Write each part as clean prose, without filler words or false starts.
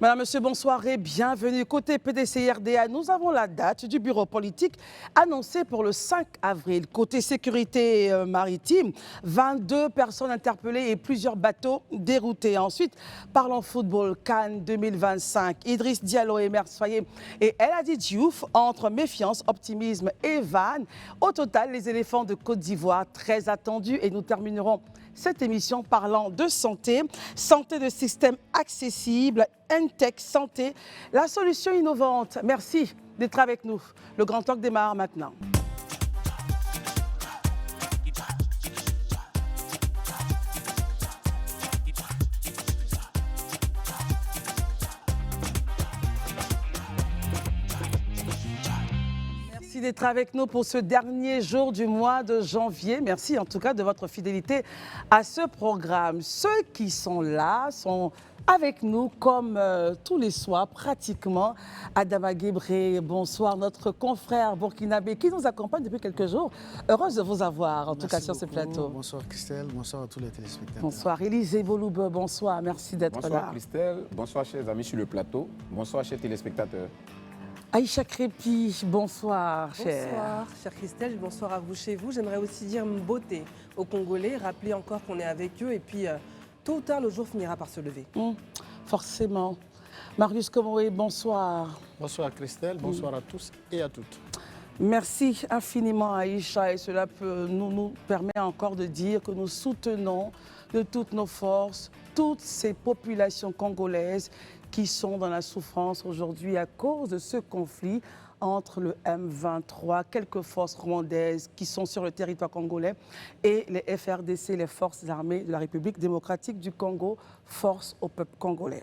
Madame, Monsieur, bonsoir et bienvenue. Côté PDC-RDA, nous avons la date du bureau politique annoncée pour le 5 avril. Côté sécurité maritime, 22 personnes interpellées et plusieurs bateaux déroutés. Ensuite, parlons football, Cannes 2025. Idriss Diallo et Emer Soye et El Hadji Diouf entre méfiance, optimisme et vanne. Au total, les éléphants de Côte d'Ivoire, très attendus. Et nous terminerons cette émission parlant de santé, santé de système accessible, Intech Santé, la solution innovante. Merci d'être avec nous. Le Grand Talk démarre maintenant. D'être avec nous pour ce dernier jour du mois de janvier. Merci en tout cas de votre fidélité à ce programme. Ceux qui sont là sont avec nous comme tous les soirs pratiquement. Adama Guébré, bonsoir, notre confrère burkinabé qui nous accompagne depuis quelques jours. Heureuse de vous avoir en tout cas sur ce plateau. Bonsoir Christelle, bonsoir à tous les téléspectateurs. Bonsoir Élisée Boloube, bonsoir, merci d'être là. Bonsoir Christelle, bonsoir chers amis sur le plateau, bonsoir chers téléspectateurs. Aïcha Crépi, bonsoir, chère. Bonsoir, chère Christelle, bonsoir à vous chez vous. J'aimerais aussi dire beauté aux Congolais, rappeler encore qu'on est avec eux et puis tôt ou tard, le jour finira par se lever. Forcément. Marius Komoé, bonsoir. Bonsoir Christelle, bonsoir à tous et à toutes. Merci infiniment Aïcha et cela nous permet encore de dire que nous soutenons de toutes nos forces toutes ces populations congolaises qui sont dans la souffrance aujourd'hui à cause de ce conflit entre le M23, quelques forces rwandaises qui sont sur le territoire congolais et les FRDC, les forces armées de la République démocratique du Congo, force au peuple congolais.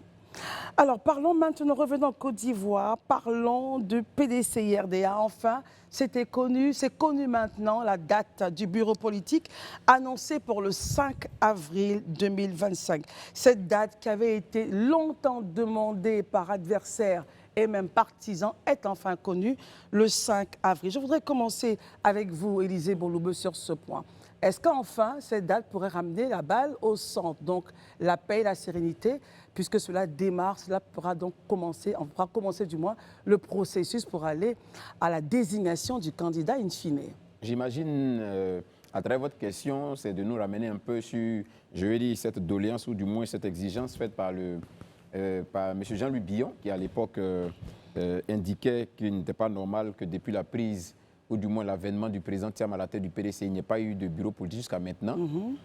Alors parlons maintenant, revenons en Côte d'Ivoire, parlons du PDC-RDA. Enfin, c'était connu, c'est connu maintenant la date du bureau politique annoncée pour le 5 avril 2025. Cette date qui avait été longtemps demandée par adversaires et même partisans est enfin connue le 5 avril. Je voudrais commencer avec vous, Élisée Boloube, sur ce point. Est-ce qu'enfin, cette date pourrait ramener la balle au centre, donc la paix et la sérénité, puisque cela démarre, cela pourra donc commencer, on pourra commencer du moins le processus pour aller à la désignation du candidat in fine. J'imagine, à travers votre question, c'est de nous ramener un peu sur, je vais dire, cette doléance ou du moins cette exigence faite par M. Jean-Louis Billon, qui à l'époque indiquait qu'il n'était pas normal que depuis la prise ou du moins l'avènement du président Thiam à la tête du PDC, il n'y a pas eu de bureau politique jusqu'à maintenant.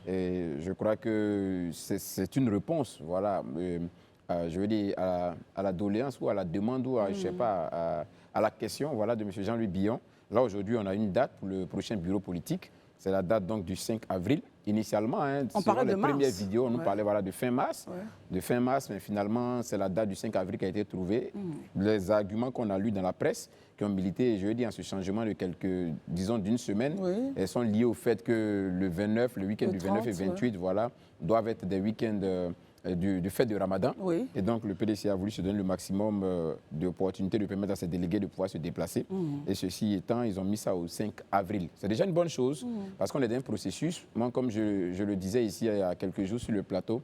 Et je crois que c'est une réponse, voilà, je veux dire, à la doléance ou à la demande ou à, je sais pas, à la question, voilà, de M. Jean-Louis Billon. Là, aujourd'hui, on a une date pour le prochain bureau politique. C'est la date donc du 5 avril. Initialement, on parlait les de mars. Premières vidéos, on nous parlait voilà, de fin mars. De fin mars, mais finalement, c'est la date du 5 avril qui a été trouvée. Les arguments qu'on a lus dans la presse, qui ont milité, je veux dire, en ce changement de quelques, disons, d'une semaine, elles sont liées au fait que le 29, le week-end du 29 et 28, voilà, doivent être des week-ends du fête de Ramadan. Et donc, le PDC a voulu se donner le maximum d'opportunités de permettre à ses délégués de pouvoir se déplacer. Et ceci étant, ils ont mis ça au 5 avril. C'est déjà une bonne chose parce qu'on est dans un processus. Moi, comme je le disais ici il y a quelques jours sur le plateau,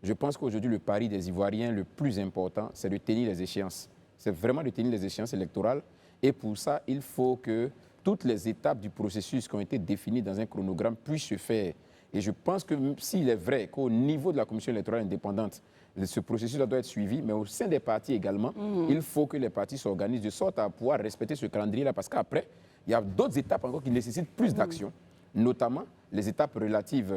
je pense qu'aujourd'hui, le pari des Ivoiriens le plus important, c'est de tenir les échéances. C'est vraiment de tenir les échéances électorales. Et pour ça, il faut que toutes les étapes du processus qui ont été définies dans un chronogramme puissent se faire. Et je pense que s'il est vrai qu'au niveau de la Commission électorale indépendante, ce processus doit être suivi, mais au sein des partis également, il faut que les partis s'organisent de sorte à pouvoir respecter ce calendrier-là, parce qu'après, il y a d'autres étapes encore qui nécessitent plus d'action, notamment les étapes relatives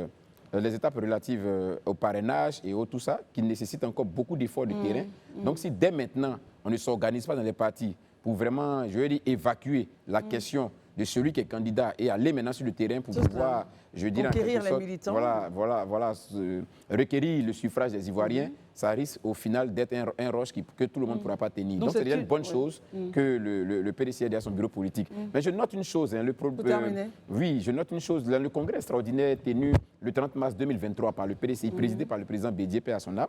au parrainage et tout ça, qui nécessitent encore beaucoup d'efforts de terrain. Donc si dès maintenant, on ne s'organise pas dans les partis pour vraiment, je veux dire, évacuer la question de celui qui est candidat et aller maintenant sur le terrain pour pouvoir, je veux dire, conquérir les militants. Requérir le suffrage des Ivoiriens, ça risque au final d'être un roche que tout le monde ne pourra pas tenir. Donc c'est déjà une bonne chose que le PDC ait à son bureau politique. Mais je note une chose, oui, je note une chose, le congrès extraordinaire tenu le 30 mars 2023 par le PDC, présidé par le président Bédié, paix à son âme,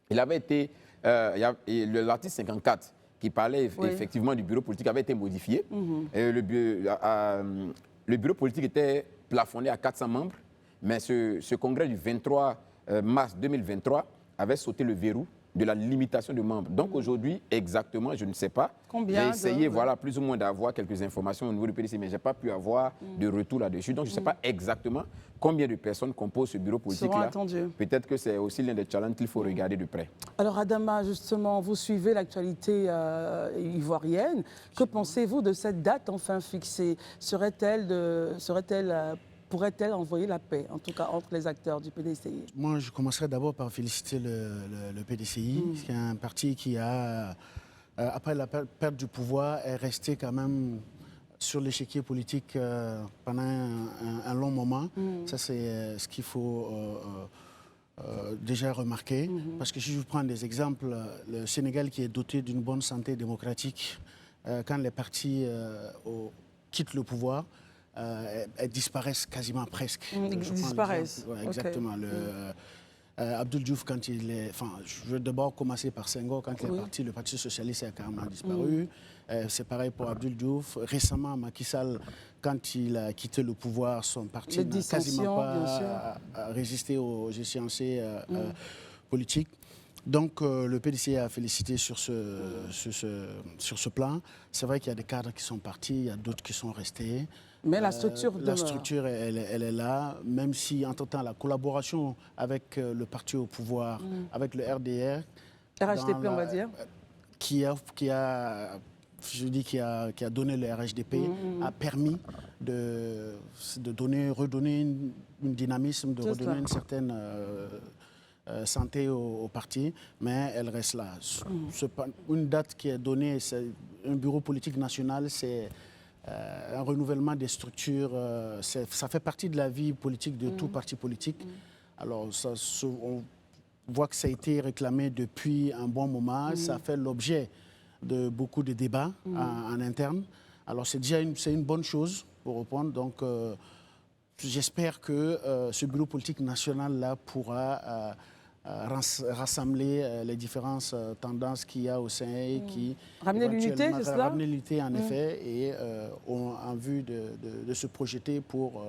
il avait été, l'article 54, qui parlait effectivement du bureau politique avait été modifié. Et le bureau politique était plafonné à 400 membres, mais ce congrès du 23 mars 2023 avait sauté le verrou de la limitation de membres. Donc aujourd'hui, exactement, je ne sais pas. Combien J'ai essayé, de- voilà, plus ou moins d'avoir quelques informations au niveau du PDC, mais je n'ai pas pu avoir de retour là-dessus. Donc je ne sais pas exactement combien de personnes composent ce bureau seront politique-là. attendues. Peut-être que c'est aussi l'un des challenges qu'il faut regarder de près. Alors Adama, justement, vous suivez l'actualité ivoirienne. Que pensez-vous de cette date enfin fixée? Pourrait-elle envoyer la paix, en tout cas entre les acteurs du PDCI? Moi, je commencerai d'abord par féliciter le PDCI, qui est un parti qui a, après la perte du pouvoir, est resté quand même sur l'échiquier politique pendant un long moment. Ça, c'est ce qu'il faut déjà remarquer. Parce que si je vous prends des exemples, le Sénégal qui est doté d'une bonne santé démocratique, quand les partis quittent le pouvoir, elles disparaissent quasiment presque. Ils Je prends disparaissent. l'exemple, ouais, Ok. exactement. Abdoul Diouf, quand il est... Enfin, je veux d'abord commencer par Senghor. Quand il est parti, le Parti socialiste a carrément disparu. C'est pareil pour Abdoul Diouf. Récemment, Macky Sall, quand il a quitté le pouvoir, son parti Les n'a dissensions, quasiment bien sûr. pas résisté aux échéanciers politiques. Donc, le PDC a félicité sur ce plan. C'est vrai qu'il y a des cadres qui sont partis, il y a d'autres qui sont restés. Mais la structure La demeure. structure, elle est là, même si, entre-temps, la collaboration avec le parti au pouvoir, avec le RDR... RHDP, dans on va dire. qui a donné le RHDP, a permis de redonner une dynamisme, de C'est redonner cela. une certaine santé au parti, mais elle reste là. Une date qui est donnée, c'est un bureau politique national, c'est un renouvellement des structures, ça fait partie de la vie politique de tout parti politique. Alors, on voit que ça a été réclamé depuis un bon moment, ça fait l'objet de beaucoup de débats en interne. Alors, c'est déjà une bonne chose pour répondre. Donc, j'espère que ce bureau politique national-là pourra rassembler les différentes tendances qu'il y a au sein et qui... Ramener l'unité, éventuellement, c'est cela? Ramener l'unité, en effet, et ont en vue de se projeter pour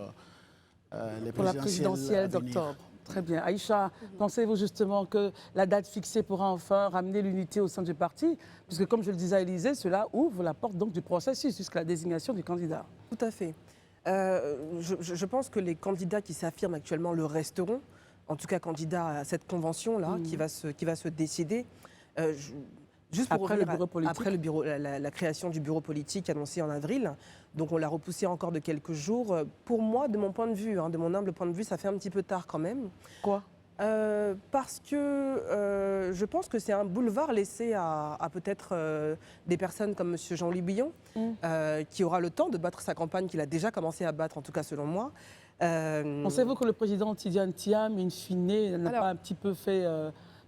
les Pour la présidentielles présidentielle à venir. d'octobre. Très bien. Aïcha, pensez-vous justement que la date fixée pourra enfin ramener l'unité au sein du parti? Puisque, comme je le disais à Élysée, cela ouvre la porte donc du processus jusqu'à la désignation du candidat. Tout à fait. Je pense que les candidats qui s'affirment actuellement le resteront, en tout cas candidats à cette convention-là qui va se décider. Juste pour Après revenir le bureau politique. après le bureau, la création du bureau politique annoncée en avril, donc on l'a repoussé encore de quelques jours. Pour moi, de mon point de vue, de mon humble point de vue, ça fait un petit peu tard quand même. Quoi? Parce que je pense que c'est un boulevard laissé à peut-être des personnes comme M. Jean-Louis Billon, qui aura le temps de battre sa campagne, qu'il a déjà commencé à battre, en tout cas selon moi. Pensez-vous que le président Tidiane Thiam, in fine, n'a Alors- pas un petit peu fait,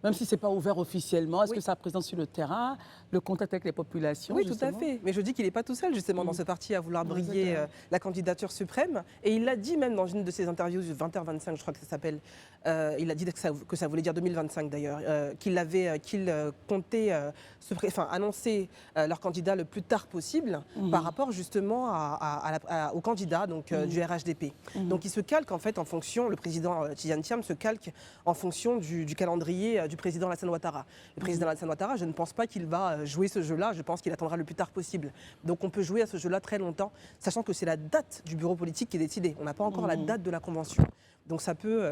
même si ce n'est pas ouvert officiellement, est-ce Oui. que sa présence sur le terrain, le contact avec les populations? Oui, tout justement à fait. Mais je dis qu'il n'est pas tout seul, justement, dans ce parti à vouloir briguer la candidature suprême. Et il l'a dit même dans une de ses interviews du 20h25, je crois que ça s'appelle. Il a dit que ça voulait dire 2025 d'ailleurs, qu'il comptait annoncer leur candidat le plus tard possible par rapport justement au candidat du RHDP. Donc il se calque en fait en fonction, le président Tidiane Thiam se calque en fonction du calendrier du président Alassane Ouattara. Le président Alassane Ouattara, je ne pense pas qu'il va jouer ce jeu-là, je pense qu'il attendra le plus tard possible. Donc on peut jouer à ce jeu-là très longtemps, sachant que c'est la date du bureau politique qui est décidée. On n'a pas encore la date de la convention. Donc ça peut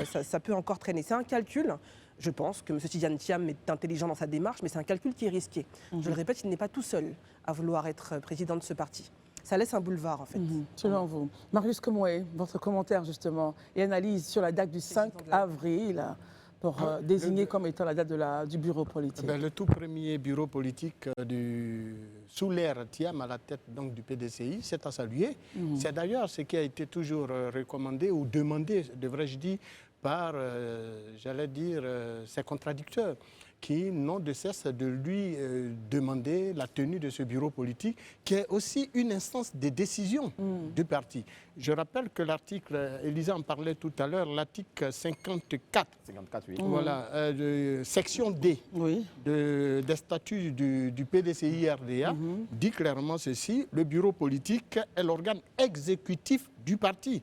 encore traîner. C'est un calcul. Je pense que M. Tidiane Thiam est intelligent dans sa démarche, mais c'est un calcul qui est risqué. Je le répète, il n'est pas tout seul à vouloir être président de ce parti. Ça laisse un boulevard, en fait. Selon vous. Marius Komoué, votre commentaire justement et analyse sur la date du 5 avril pour désigner comme étant la date du bureau politique. Le tout premier bureau politique sous l'ère Thiam à la tête donc, du PDCI, c'est à saluer. C'est d'ailleurs ce qui a été toujours recommandé ou demandé, devrais-je dire, par, ses contradicteurs qui n'ont de cesse de lui demander la tenue de ce bureau politique, qui est aussi une instance de décision du parti. Je rappelle que l'article, Élisa en parlait tout à l'heure, l'article 54, 54, oui. voilà, section D des statuts du PDCI-RDA, dit clairement ceci: le bureau politique est l'organe exécutif du parti.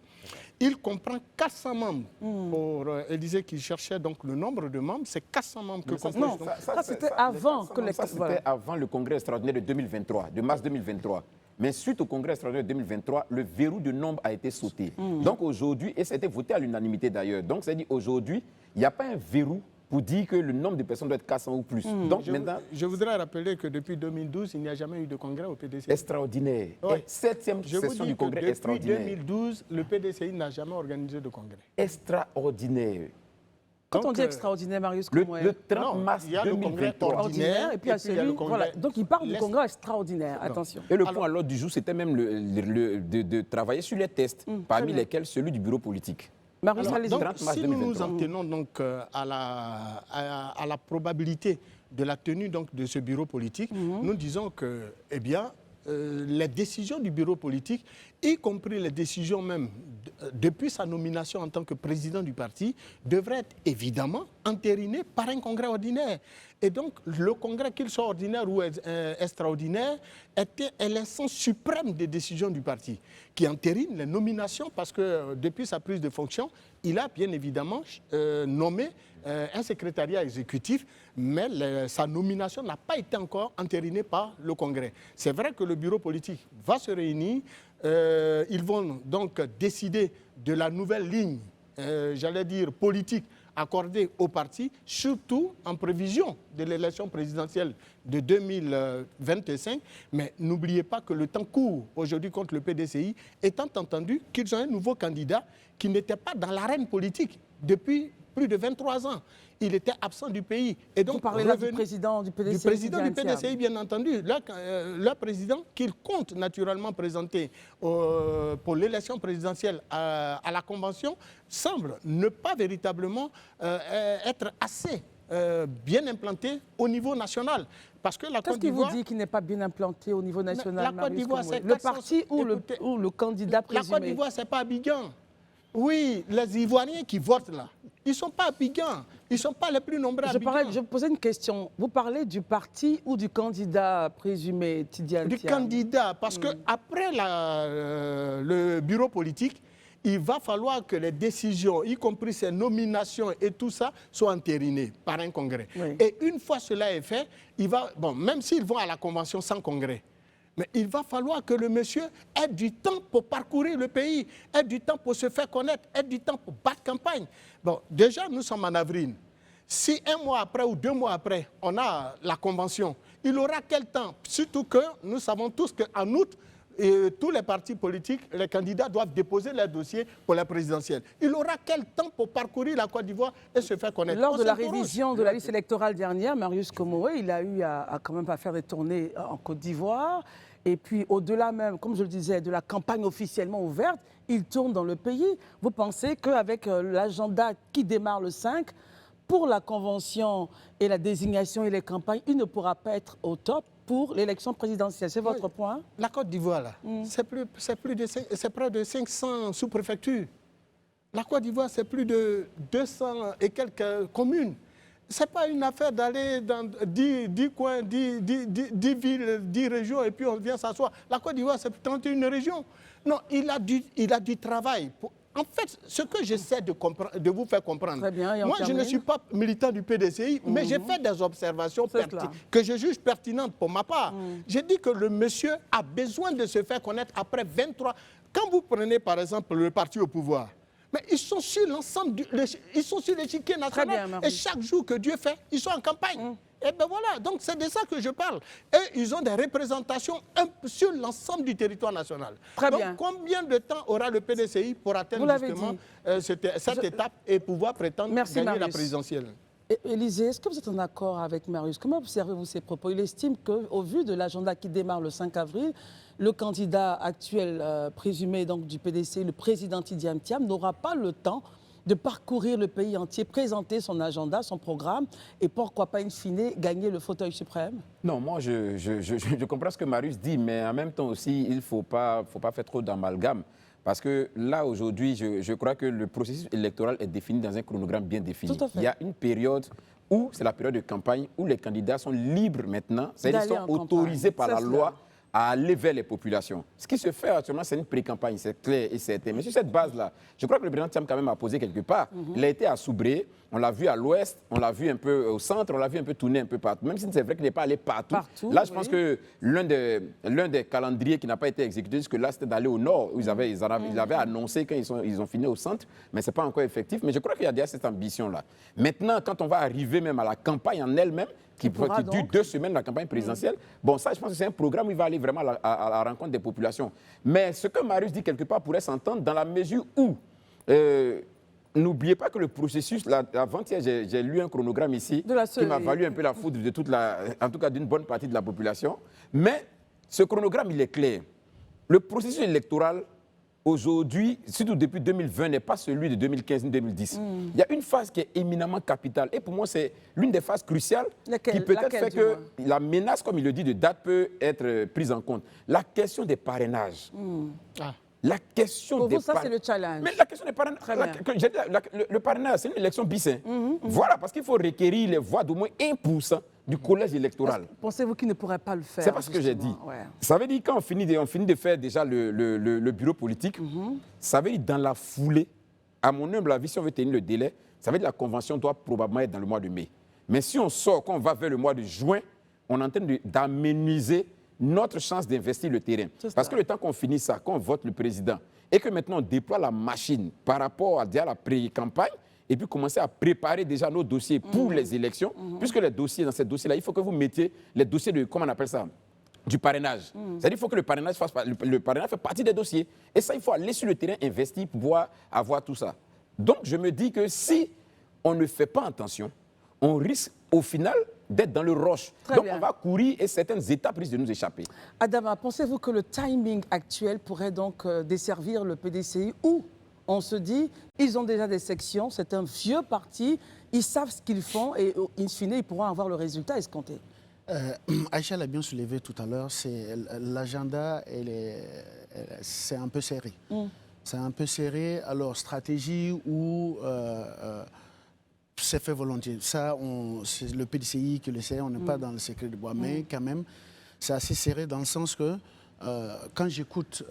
il comprend 400 membres. Pour Élysée qui cherchait donc le nombre de membres, c'est 400 membres que comprend. Non, ça c'était avant que Ça, c'était avant le congrès extraordinaire de 2023, de mars 2023. Mais suite au congrès extraordinaire de 2023, le verrou de nombre a été sauté. Donc aujourd'hui, et ça a été voté à l'unanimité d'ailleurs, donc c'est dit aujourd'hui, il n'y a pas un verrou pour dire que le nombre de personnes doit être 400 ou plus. Donc maintenant, Je voudrais rappeler que depuis 2012, il n'y a jamais eu de congrès au PDCI. extraordinaire. Ouais. 7e Je vous session dis du congrès que depuis extraordinaire. 2012, le PDCI n'a jamais organisé de congrès. Extraordinaire. Quand on Donc, dit extraordinaire, Marius, Le, comment le 30 Non, mars il y a le congrès 2023. ordinaire. et puis il y a et puis il y a le celui, congrès- voilà. Donc il parle du Laisse- congrès extraordinaire, attention. Et le point à l'ordre du jour, c'était même de travailler sur les tests, parmi lesquels celui du bureau politique. Marius, Alors, allez-y. donc, 30 mars si nous nous 2023. en tenons donc à la probabilité de la tenue donc de ce bureau politique, nous disons que, eh bien, les décisions du bureau politique, y compris les décisions même depuis sa nomination en tant que président du parti, devraient être évidemment entérinées par un congrès ordinaire. Et donc, le congrès, qu'il soit ordinaire ou extraordinaire, est l'instance suprême des décisions du parti, qui entérine les nominations parce que depuis sa prise de fonction, il a bien évidemment nommé un secrétariat exécutif, mais sa nomination n'a pas été encore entérinée par le Congrès. C'est vrai que le bureau politique va se réunir, ils vont donc décider de la nouvelle ligne, j'allais dire politique, accordée au parti, surtout en prévision de l'élection présidentielle de 2025. Mais n'oubliez pas que le temps court aujourd'hui contre le PDCI, étant entendu qu'ils ont un nouveau candidat qui n'était pas dans l'arène politique depuis plus de 23 ans. Il était absent du pays. Et donc, Vous parlez là du président du PDCI. du président du Tidiane Thiam. PDCI, bien entendu. Le président qu'il compte naturellement présenter pour l'élection présidentielle à la Convention semble ne pas véritablement être assez bien implanté au niveau national. Parce que la Qu'est-ce Côte qui vous d'Ivoire... dit qu'il n'est pas bien implanté au niveau national, la Côte Marius d'Ivoire, Komoué? c'est Le 400 parti ou écoutez, le candidat La présumé? Côte d'Ivoire, ce n'est pas Abidjan. Oui, les Ivoiriens qui votent là, ils ne sont pas Abidjan. Ils ne sont pas les plus nombreux à Abidjan. Je posais une question. Vous parlez du parti ou du candidat présumé, Tidiane Du Thiam? candidat, parce qu'après le bureau politique, il va falloir que les décisions, y compris ces nominations et tout ça, soient entérinées par un congrès. Oui. Et une fois cela est fait, même s'ils vont à la convention sans congrès, mais il va falloir que le monsieur ait du temps pour parcourir le pays, ait du temps pour se faire connaître, ait du temps pour battre campagne. Bon, déjà, nous sommes en avril. Si un mois après ou 2 mois après, on a la convention, il aura quel temps? Surtout que nous savons tous qu'en août, tous les partis politiques, les candidats doivent déposer leur dossier pour la présidentielle. Il aura quel temps pour parcourir la Côte d'Ivoire et se faire connaître? Lors On de la s'interroge. révision de la liste électorale dernière, Marius Komoué, il a eu à quand même à faire des tournées en Côte d'Ivoire. Et puis, au-delà même, comme je le disais, de la campagne officiellement ouverte, il tourne dans le pays. Vous pensez qu'avec l'agenda qui démarre le 5, pour la convention et la désignation et les campagnes, il ne pourra pas être au top pour l'élection présidentielle? C'est votre point? La Côte d'Ivoire, là, c'est près de 500 sous-préfectures. La Côte d'Ivoire, c'est plus de 200 et quelques communes. Ce n'est pas une affaire d'aller dans 10 coins, 10 villes, 10 régions, et puis on vient s'asseoir. La Côte d'Ivoire, c'est 31 régions. Non, il a du travail. En fait, ce que j'essaie de vous faire comprendre, Très bien, et on moi, je ne termine. suis pas militant du PDCI, mais j'ai fait des observations C'est cela. que je juge pertinentes pour ma part. J'ai dit que le monsieur a besoin de se faire connaître après 23... Quand vous prenez, par exemple, le parti au pouvoir, mais ils sont sur l'ensemble, ils sont sur l'échiquier bien, national. Marie. Et chaque jour que Dieu fait, ils sont en campagne. Et bien voilà, donc c'est de ça que je parle. Et ils ont des représentations sur l'ensemble du territoire national. Très donc bien. combien de temps aura le PDCI pour Vous atteindre l'avez justement dit. cette étape et pouvoir prétendre Merci, gagner la Marius. présidentielle? Élysée, est-ce que vous êtes en accord avec Marius? Comment observez-vous ces propos? Il estime qu'au vu de l'agenda qui démarre le 5 avril, le candidat actuel présumé donc, du PDC, le président Tidiane Thiam, n'aura pas le temps de parcourir le pays entier, présenter son agenda, son programme, et pourquoi pas, in fine, gagner le fauteuil suprême? Non, moi, je comprends ce que Marius dit, mais en même temps aussi, il ne faut pas faire trop d'amalgame. Parce que là, aujourd'hui, je crois que le processus électoral est défini dans un chronogramme bien défini. Tout à fait. Il y a une période où c'est la période de campagne, où les candidats sont libres maintenant, c'est-à-dire D'aller sont en autorisés campagne. par la C'est loi à aller vers les populations. Ce qui se fait actuellement, c'est une pré-campagne, c'est clair et certain. Mais sur cette base-là, je crois que le président Thiam quand même a posé quelque part. Il a été à Soubré, on l'a vu à l'ouest, on l'a vu un peu au centre, on l'a vu un peu tourner un peu partout. Même si c'est vrai qu'il n'est pas allé partout. Là, je pense que l'un des calendriers qui n'a pas été exécuté jusque-là, c'était d'aller au nord, où ils avaient annoncé quand ils ont fini au centre, mais ce n'est pas encore effectif. Mais je crois qu'il y a déjà cette ambition-là. Maintenant, quand on va arriver même à la campagne en elle-même, qui dure 2 semaines, la campagne présidentielle. Bon, ça, je pense que c'est un programme où il va aller vraiment à la rencontre des populations. Mais ce que Marius dit quelque part pourrait s'entendre dans la mesure où, n'oubliez pas que le processus, avant-hier, j'ai lu un chronogramme ici qui m'a valu un peu la foudre de en tout cas d'une bonne partie de la population. Mais ce chronogramme, il est clair. Le processus électoral, aujourd'hui, surtout depuis 2020, n'est pas celui de 2015 ni 2010. Il y a une phase qui est éminemment capitale. Et pour moi, c'est l'une des phases cruciales qui peut-être fait que la menace, comme il le dit, de date peut être prise en compte. La question des parrainages. La question pour des vous, ça, c'est le challenge. Mais la question des parrainages, le parrainage, c'est une élection bis. Voilà, parce qu'il faut requérir les voix d'au moins 1% du collège électoral. Pensez-vous qu'il ne pourrait pas le faire? C'est pas ce que j'ai dit. Ouais. Ça veut dire quand on finit de faire déjà le bureau politique, ça veut dire dans la foulée, à mon humble avis, si on veut tenir le délai, ça veut dire que la convention doit probablement être dans le mois de mai. Mais si on sort, quand on va vers le mois de juin, on est en train d'améniser notre chance d'investir le terrain. Parce que le temps qu'on finit ça, qu'on vote le président, et que maintenant on déploie la machine par rapport à la pré-campagne, et puis commencer à préparer déjà nos dossiers pour les élections, puisque les dossiers, dans ces dossiers-là, il faut que vous mettiez les dossiers de, comment on appelle ça, du parrainage. C'est-à-dire qu'il faut que le parrainage le parrainage fait partie des dossiers. Et ça, il faut aller sur le terrain, investir pour pouvoir avoir tout ça. Donc, je me dis que si on ne fait pas attention, on risque au final d'être dans le roche. Donc, on va courir et certaines étapes risquent de nous échapper. Adama, pensez-vous que le timing actuel pourrait donc desservir le PDCI ou on se dit, ils ont déjà des sections, c'est un vieux parti, ils savent ce qu'ils font et in fine, ils pourront avoir le résultat escompté. Aïcha l'a bien soulevé tout à l'heure, l'agenda, c'est un peu serré. C'est un peu serré, alors stratégie ou c'est fait volontiers. Ça, c'est le PDCI qui le sait, on n'est pas dans le secret de bois, mais quand même, c'est assez serré dans le sens que quand j'écoute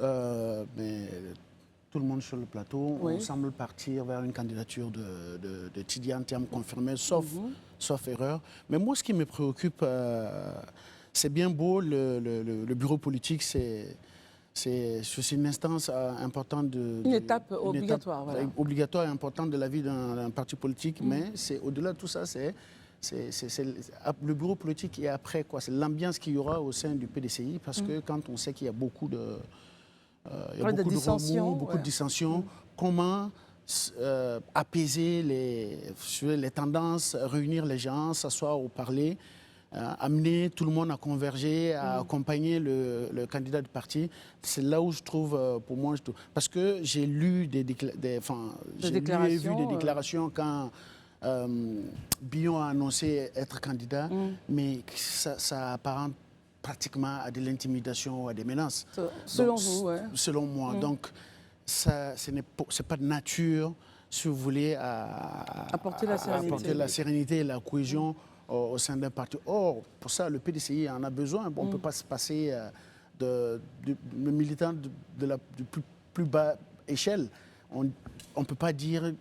tout le monde sur le plateau, on semble partir vers une candidature de Tidiane Thiam confirmée, sauf erreur. Mais moi, ce qui me préoccupe, c'est bien beau, le bureau politique, c'est une instance importante une étape obligatoire. Voilà. Obligatoire et importante de la vie d'un parti politique, mais c'est au-delà de tout ça, c'est le bureau politique et après quoi, c'est l'ambiance qu'il y aura au sein du PDCI, parce que quand on sait qu'il y a beaucoup de de dissensions, beaucoup de dissensions, comment apaiser les tendances, réunir les gens, s'asseoir au parler, amener tout le monde à converger, à accompagner le candidat du parti. C'est là où je trouve, pour moi, parce que j'ai lu vu des déclarations quand Billon a annoncé être candidat, mais ça apparente pratiquement à de l'intimidation ou à des menaces. Selon vous, oui. Selon moi. Donc, ce n'est pas de nature, si vous voulez, à apporter la sérénité et la cohésion au sein d'un parti. Or, pour ça, le PDCI en a besoin. Bon, on ne peut pas se passer de militants de la plus bas échelle. On ne peut pas dire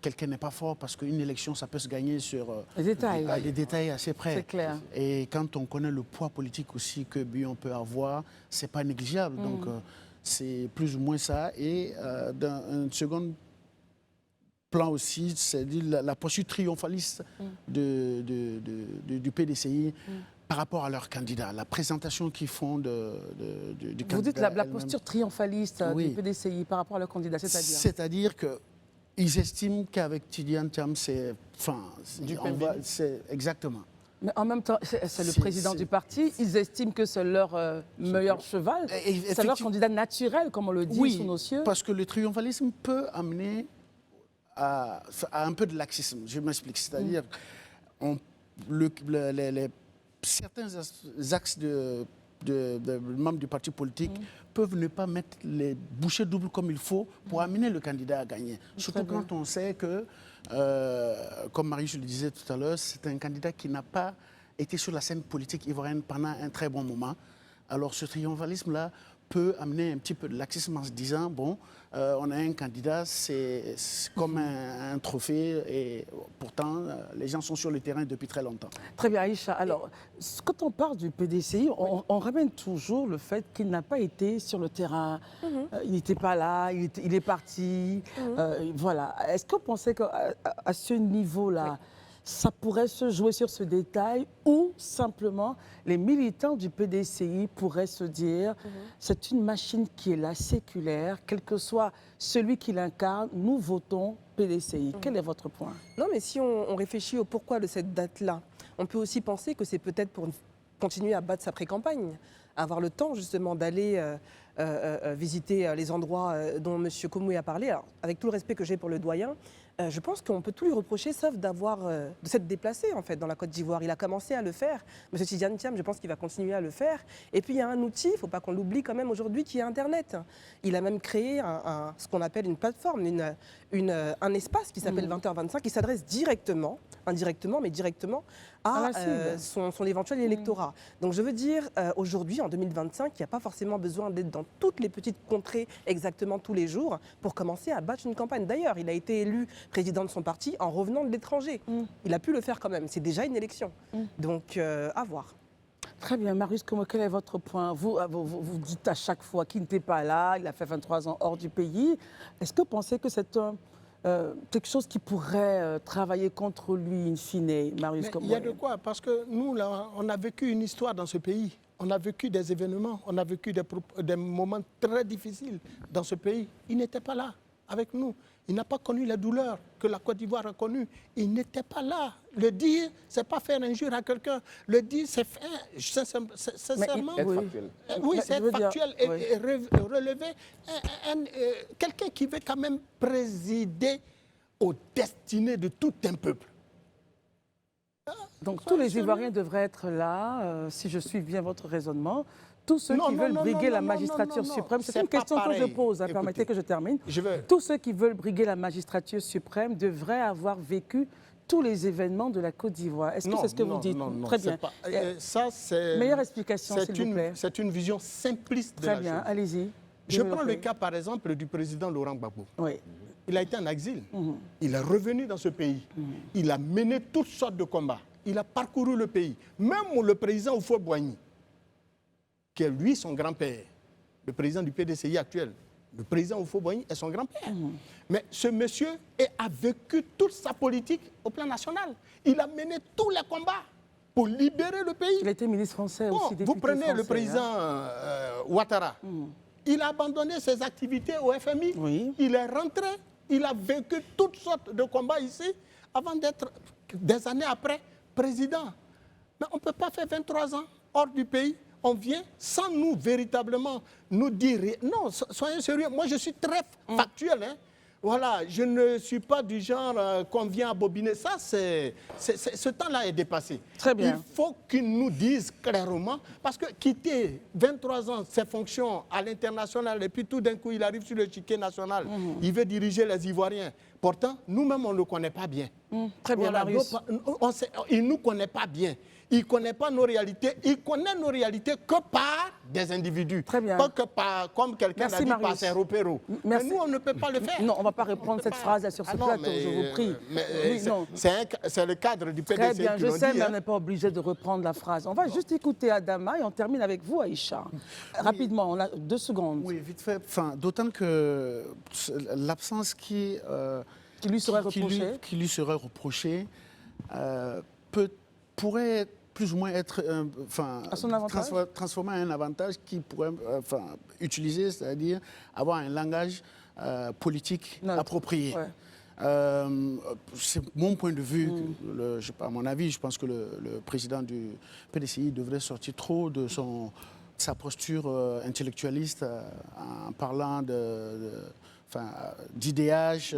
quelqu'un n'est pas fort parce qu'une élection, ça peut se gagner sur des détails assez près. C'est clair. Et quand on connaît le poids politique aussi que Billon peut avoir, ce n'est pas négligeable. Donc, c'est plus ou moins ça. Et dans un second plan aussi, c'est la poursuite triomphaliste du PDCI par rapport à leurs candidats, la présentation qu'ils font du candidat. Vous dites la posture triomphaliste du PDCI par rapport à leurs candidats, c'est-à-dire C'est-à-dire qu'ils estiment qu'avec Tidiane Thiam, c'est exactement. Mais en même temps, c'est le président du parti. Ils estiment que c'est leur meilleur cheval. C'est leur candidat naturel, comme on le dit sous nos cieux. Oui, parce que le triomphalisme peut amener à un peu de laxisme. Je m'explique. C'est-à-dire certains axes de membres du parti politique peuvent ne pas mettre les bouchées doubles comme il faut pour amener le candidat à gagner. Surtout quand on sait que, comme Marius le disait tout à l'heure, c'est un candidat qui n'a pas été sur la scène politique ivoirienne pendant un très bon moment. alors ce triomphalisme-là peut amener un petit peu de laxisme en se disant, bon, on a un candidat, c'est comme un trophée, et pourtant, les gens sont sur le terrain depuis très longtemps. Très bien, Aïcha. Alors, quand on parle du PDCI, on ramène toujours le fait qu'il n'a pas été sur le terrain. Il n'était pas là, il est parti. Voilà. Est-ce que vous pensez qu'à ce niveau-là, ça pourrait se jouer sur ce détail ou simplement les militants du PDCI pourraient se dire c'est une machine qui est là, séculaire, quel que soit celui qui l'incarne, nous votons PDCI. Quel est votre point? Non, mais si on réfléchit au pourquoi de cette date-là, on peut aussi penser que c'est peut-être pour continuer à battre sa pré-campagne, avoir le temps justement d'aller visiter les endroits dont M. Komoué a parlé. Alors, avec tout le respect que j'ai pour le doyen, je pense qu'on peut tout lui reprocher, sauf de s'être déplacé en fait dans la Côte d'Ivoire. Il a commencé à le faire. M. Tidiane Thiam, je pense qu'il va continuer à le faire. Et puis il y a un outil, il ne faut pas qu'on l'oublie quand même aujourd'hui, qui est Internet. Il a même créé ce qu'on appelle une plateforme, un espace qui s'appelle 20h25, qui s'adresse directement, indirectement, mais directement à son éventuel électorat. Donc je veux dire, aujourd'hui, en 2025, il n'y a pas forcément besoin d'être dans toutes les petites contrées exactement tous les jours pour commencer à battre une campagne. D'ailleurs, il a été élu président de son parti en revenant de l'étranger. Il a pu le faire quand même. C'est déjà une élection. Donc, à voir. Très bien. Marius, quel est votre point? Vous dites à chaque fois qu'il n'était pas là, il a fait 23 ans hors du pays. Est-ce que vous pensez que c'est quelque chose qui pourrait travailler contre lui, in fine, Marius? Il y a de quoi, parce que nous, là, on a vécu une histoire dans ce pays. On a vécu des événements, on a vécu des moments très difficiles dans ce pays. Il n'était pas là avec nous. Il n'a pas connu la douleur que la Côte d'Ivoire a connue. Il n'était pas là. Le dire, ce n'est pas faire injure à quelqu'un. Le dire, c'est faire sincèrement. Oui, c'est factuel et relever quelqu'un qui veut quand même présider aux destinées de tout un peuple. Donc tous les Ivoiriens devraient être là, si je suis bien votre raisonnement. Tous ceux qui veulent briguer la magistrature suprême, c'est une question que je pose, permettez que je termine. Tous ceux qui veulent briguer la magistrature suprême devraient avoir vécu tous les événements de la Côte d'Ivoire. Est-ce que c'est ce que vous dites? Très bien. Ça, c'est meilleure explication, s'il vous plaît. C'est une vision simpliste de la chose. Très bien, allez-y. Je prends le cas, par exemple, du président Laurent Gbagbo. Oui. Il a été en exil. Il est revenu dans ce pays. Il a mené toutes sortes de combats. Il a parcouru le pays. Même le président Houphouët-Boigny, qui est lui son grand-père, le président du PDCI actuel, le président Houphouët-Boigny est son grand-père. Mais ce monsieur a vécu toute sa politique au plan national. Il a mené tous les combats pour libérer le pays. Il a été ministre français aussi. Vous prenez français, le président Ouattara. Il a abandonné ses activités au FMI. Oui. Il est rentré. Il a vécu toutes sortes de combats ici avant d'être, des années après, président. Mais on ne peut pas faire 23 ans hors du pays. On vient sans nous véritablement nous dire... Non, soyez sérieux. Moi, je suis très factuel. Hein. Voilà, je ne suis pas du genre qu'on vient à bobiner. Ça, ce temps-là est dépassé. Très bien. Il faut qu'ils nous disent clairement, parce que quitter 23 ans ses fonctions à l'international et puis tout d'un coup, il arrive sur le chiquet national, il veut diriger les Ivoiriens. Pourtant, nous-mêmes, on ne le connaît pas bien. Très bien, voilà, Marius. Il ne nous connaît pas bien. Il ne connaît pas nos réalités. Il connaît nos réalités que par des individus. Très bien. Pas que par, comme quelqu'un l'a dit, par ses repéros. Mais nous, on ne peut pas le faire. Non, on ne va pas reprendre cette phrase sur ce plateau, je vous prie. C'est le cadre du PDC. Très bien, qui je sais, dit, mais on n'est pas obligé de reprendre la phrase. On va juste écouter Adama et on termine avec vous, Aïcha. Rapidement, on a 2 secondes. Oui, vite fait. Enfin, d'autant que l'absence qui lui serait reprochée, pourrait plus ou moins être à son avantage, transformé en un avantage qui pourrait utiliser, c'est-à-dire avoir un langage politique approprié. Ouais. C'est mon point de vue, à mon avis, je pense que le président du PDCI devrait sortir trop de sa posture intellectualiste en parlant d'idéage.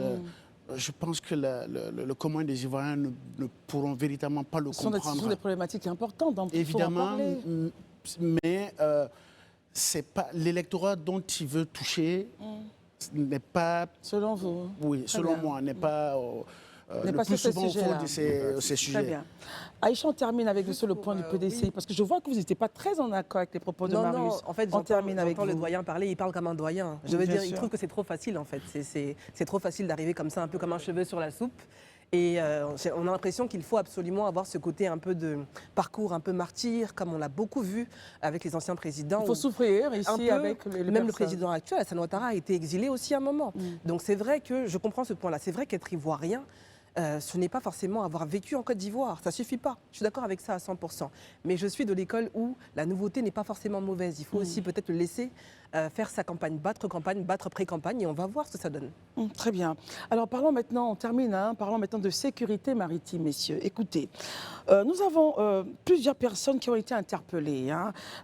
Je pense que le commun des Ivoiriens ne pourront véritablement pas le comprendre. Ce sont des problématiques importantes, donc évidemment, mais c'est pas l'électorat dont il veut toucher n'est pas. Selon vous. Oui, selon moi, n'est pas n'est le pas plus sur ces souvent au fond sujets-là. de ces Très sujets. bien. Aïcha, on termine avec vous sur le point du PDC, parce que je vois que vous n'étiez pas très en accord avec les propos de Marius. Non, en fait, on termine avec j'entends le vous. doyen parler, il parle comme un doyen. Je veux Bien dire, il sûr. trouve que c'est trop facile, en fait. C'est trop facile d'arriver comme ça, un peu comme un cheveu sur la soupe. Et on a l'impression qu'il faut absolument avoir ce côté un peu de parcours un peu martyr, comme on l'a beaucoup vu avec les anciens présidents. Il faut souffrir Un ici peu, avec les même le personnes. président actuel, Alassane Ouattara, a été exilé aussi à un moment. Donc c'est vrai que je comprends ce point-là. C'est vrai qu'être ivoirien, ce n'est pas forcément avoir vécu en Côte d'Ivoire. Ça ne suffit pas. Je suis d'accord avec ça à 100%. Mais je suis de l'école où la nouveauté n'est pas forcément mauvaise. Il faut aussi peut-être le laisser faire sa campagne, battre pré-campagne, et on va voir ce que ça donne. Très bien. Alors parlons maintenant, on termine, parlons maintenant de sécurité maritime, messieurs. Écoutez, nous avons plusieurs personnes qui ont été interpellées.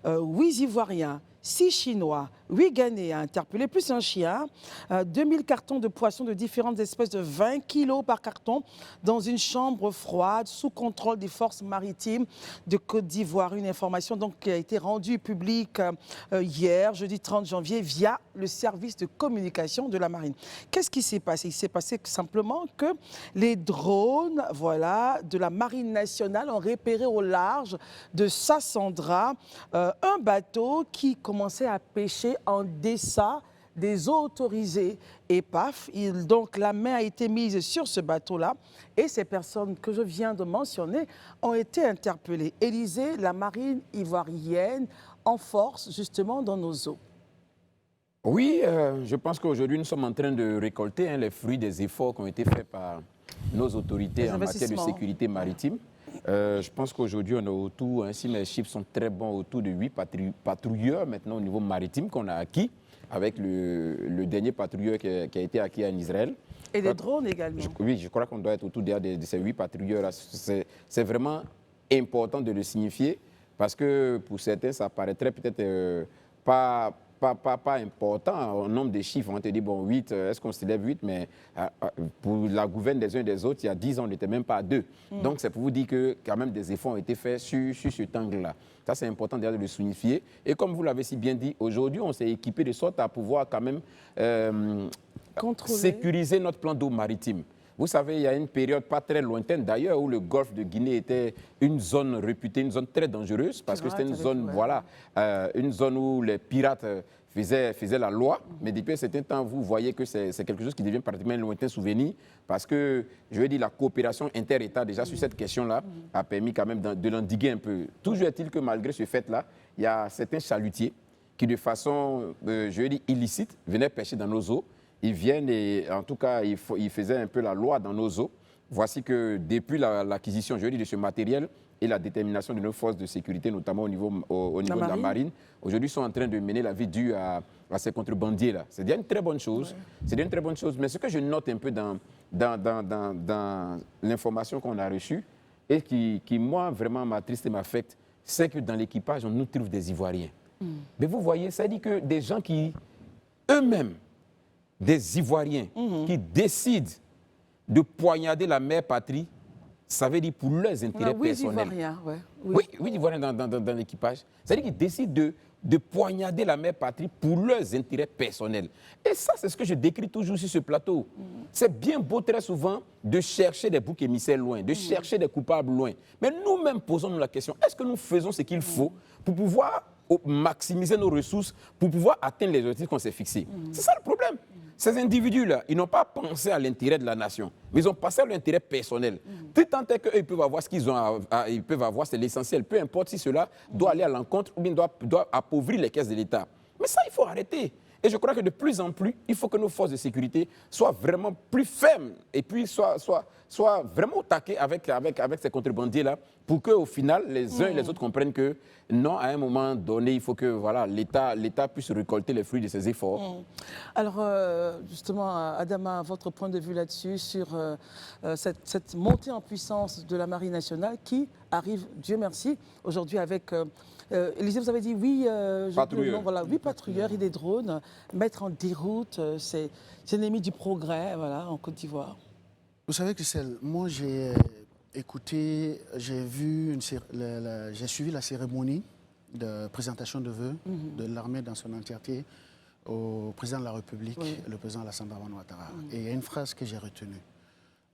8 Ivoiriens, 6 Chinois, 8 Ghanéens interpellés, plus un chien, 2000 cartons de poissons de différentes espèces de 20 kilos par carton dans une chambre froide sous contrôle des forces maritimes de Côte d'Ivoire. Une information donc qui a été rendue publique hier, jeudi 30 janvier, via le service de communication de la marine. Qu'est-ce qui s'est passé? Il s'est passé simplement que les drones de la marine nationale ont repéré au large de Sassandra un bateau qui commençait à pêcher en deçà des eaux autorisées. Et paf, donc la main a été mise sur ce bateau-là et ces personnes que je viens de mentionner ont été interpellées. Élysée, la marine ivoirienne en force justement dans nos eaux. Oui, je pense qu'aujourd'hui, nous sommes en train de récolter les fruits des efforts qui ont été faits par nos autorités en matière de sécurité maritime. Je pense qu'aujourd'hui, on a autour, si mes chiffres sont très bons, autour de 8 patrouilleurs maintenant au niveau maritime qu'on a acquis, avec le dernier patrouilleur qui a été acquis en Israël. Et des drones également. Oui, je crois qu'on doit être autour de ces 8 patrouilleurs-là. C'est vraiment important de le signifier, parce que pour certains, ça paraîtrait peut-être pas important en nombre de chiffres. On te dit, bon, 8, est-ce qu'on se lève 8? Mais pour la gouverne des uns et des autres, il y a 10 ans, on n'était même pas à 2. Donc, c'est pour vous dire que quand même des efforts ont été faits sur cet angle-là. Ça, c'est important déjà de le signifier. Et comme vous l'avez si bien dit, aujourd'hui, on s'est équipé de sorte à pouvoir quand même sécuriser notre plan d'eau maritime. Vous savez, il y a une période pas très lointaine d'ailleurs où le golfe de Guinée était une zone réputée, une zone très dangereuse, parce que c'était une zone, une zone où les pirates faisaient la loi. Mais depuis un certain temps, vous voyez que c'est quelque chose qui devient pratiquement un lointain souvenir, parce que, je veux dire, la coopération inter-État déjà sur cette question-là a permis quand même de l'endiguer un peu. Toujours est-il que malgré ce fait-là, il y a certains chalutiers qui, de façon, je veux dire, illicite, venaient pêcher dans nos eaux. Ils viennent et, en tout cas, ils faisaient un peu la loi dans nos eaux. Voici que depuis l'acquisition, je veux dire, de ce matériel et la détermination de nos forces de sécurité, notamment au niveau de la marine, aujourd'hui, ils sont en train de mener la vie dure à ces contrebandiers-là. C'est déjà une très bonne chose. C'est déjà une très bonne chose. Mais ce que je note un peu dans l'information qu'on a reçue et qui, moi, vraiment m'attriste et m'affecte, c'est que dans l'équipage, on nous trouve des Ivoiriens. Mais vous voyez, ça dit que des gens qui, eux-mêmes, des Ivoiriens qui décident de poignarder la mère patrie, ça veut dire pour leurs intérêts personnels. Ivoiriens, Oui, Ivoiriens dans l'équipage. Ça veut dire qu'ils décident de poignarder la mère patrie pour leurs intérêts personnels. Et ça, c'est ce que je décris toujours sur ce plateau. C'est bien beau très souvent de chercher des boucs émissaires loin, de chercher des coupables loin. Mais nous-mêmes posons-nous la question, est-ce que nous faisons ce qu'il faut pour pouvoir maximiser nos ressources, pour pouvoir atteindre les objectifs qu'on s'est fixés? C'est ça le problème. Ces individus-là, ils n'ont pas pensé à l'intérêt de la nation, mais ils ont pensé à l'intérêt personnel. Tout tant qu'eux, ils peuvent avoir ce qu'ils ont, ils peuvent avoir, c'est l'essentiel. Peu importe si cela doit aller à l'encontre ou bien doit appauvrir les caisses de l'État. Mais ça, il faut arrêter. Et je crois que de plus en plus, il faut que nos forces de sécurité soient vraiment plus fermes et puis soient vraiment au taquet avec ces contrebandiers-là pour qu'au final, les uns et les autres comprennent que non, à un moment donné, il faut que l'État puisse récolter les fruits de ses efforts. Alors, justement, Adama, votre point de vue là-dessus, sur cette montée en puissance de la Marine nationale qui arrive, Dieu merci, aujourd'hui avec... Élysée, vous avez dit oui, 8 patrouilleurs et des drones, mettre en déroute ces ennemis du progrès en Côte d'Ivoire. Vous savez que moi j'ai écouté, j'ai suivi la cérémonie de présentation de vœux de l'armée dans son entièreté au président de la République, le président Alassane Ouattara. Et il y a une phrase que j'ai retenue.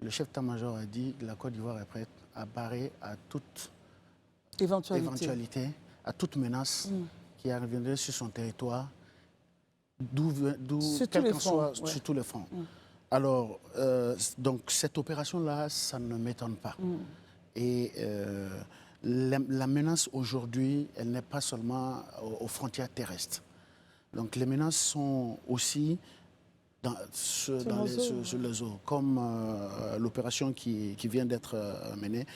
le chef d'état-major a dit que la Côte d'Ivoire est prête à barrer à toute éventualité, à toute menace qui arriverait sur son territoire, sur quel tous les qu'en fronts, soit, sur tous les fronts. Alors, donc cette opération-là, ça ne m'étonne pas. Et la menace aujourd'hui, elle n'est pas seulement aux frontières terrestres. Donc les menaces sont aussi sur les eaux, comme l'opération qui vient d'être menée.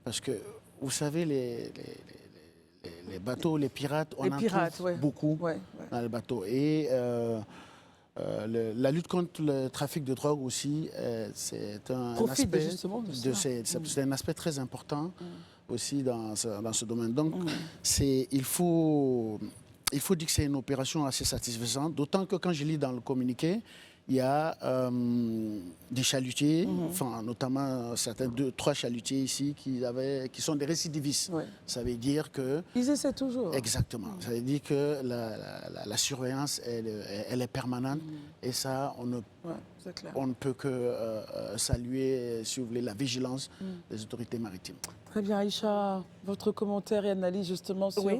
Parce que, vous savez, les bateaux, les pirates, on en trouve beaucoup dans les bateaux. Et la lutte contre le trafic de drogue aussi, c'est un aspect très important aussi dans ce domaine. Donc, il faut dire que c'est une opération assez satisfaisante, d'autant que quand je lis dans le communiqué, il y a des chalutiers, notamment certains 2-3 chalutiers ici qui sont des récidivistes. Ça veut dire que... Ils essaient toujours. Exactement. Ça veut dire que la surveillance, elle est permanente et ça, on ne peut que saluer, si vous voulez, la vigilance des autorités maritimes. Très bien, Aïcha, votre commentaire et analyse justement sur...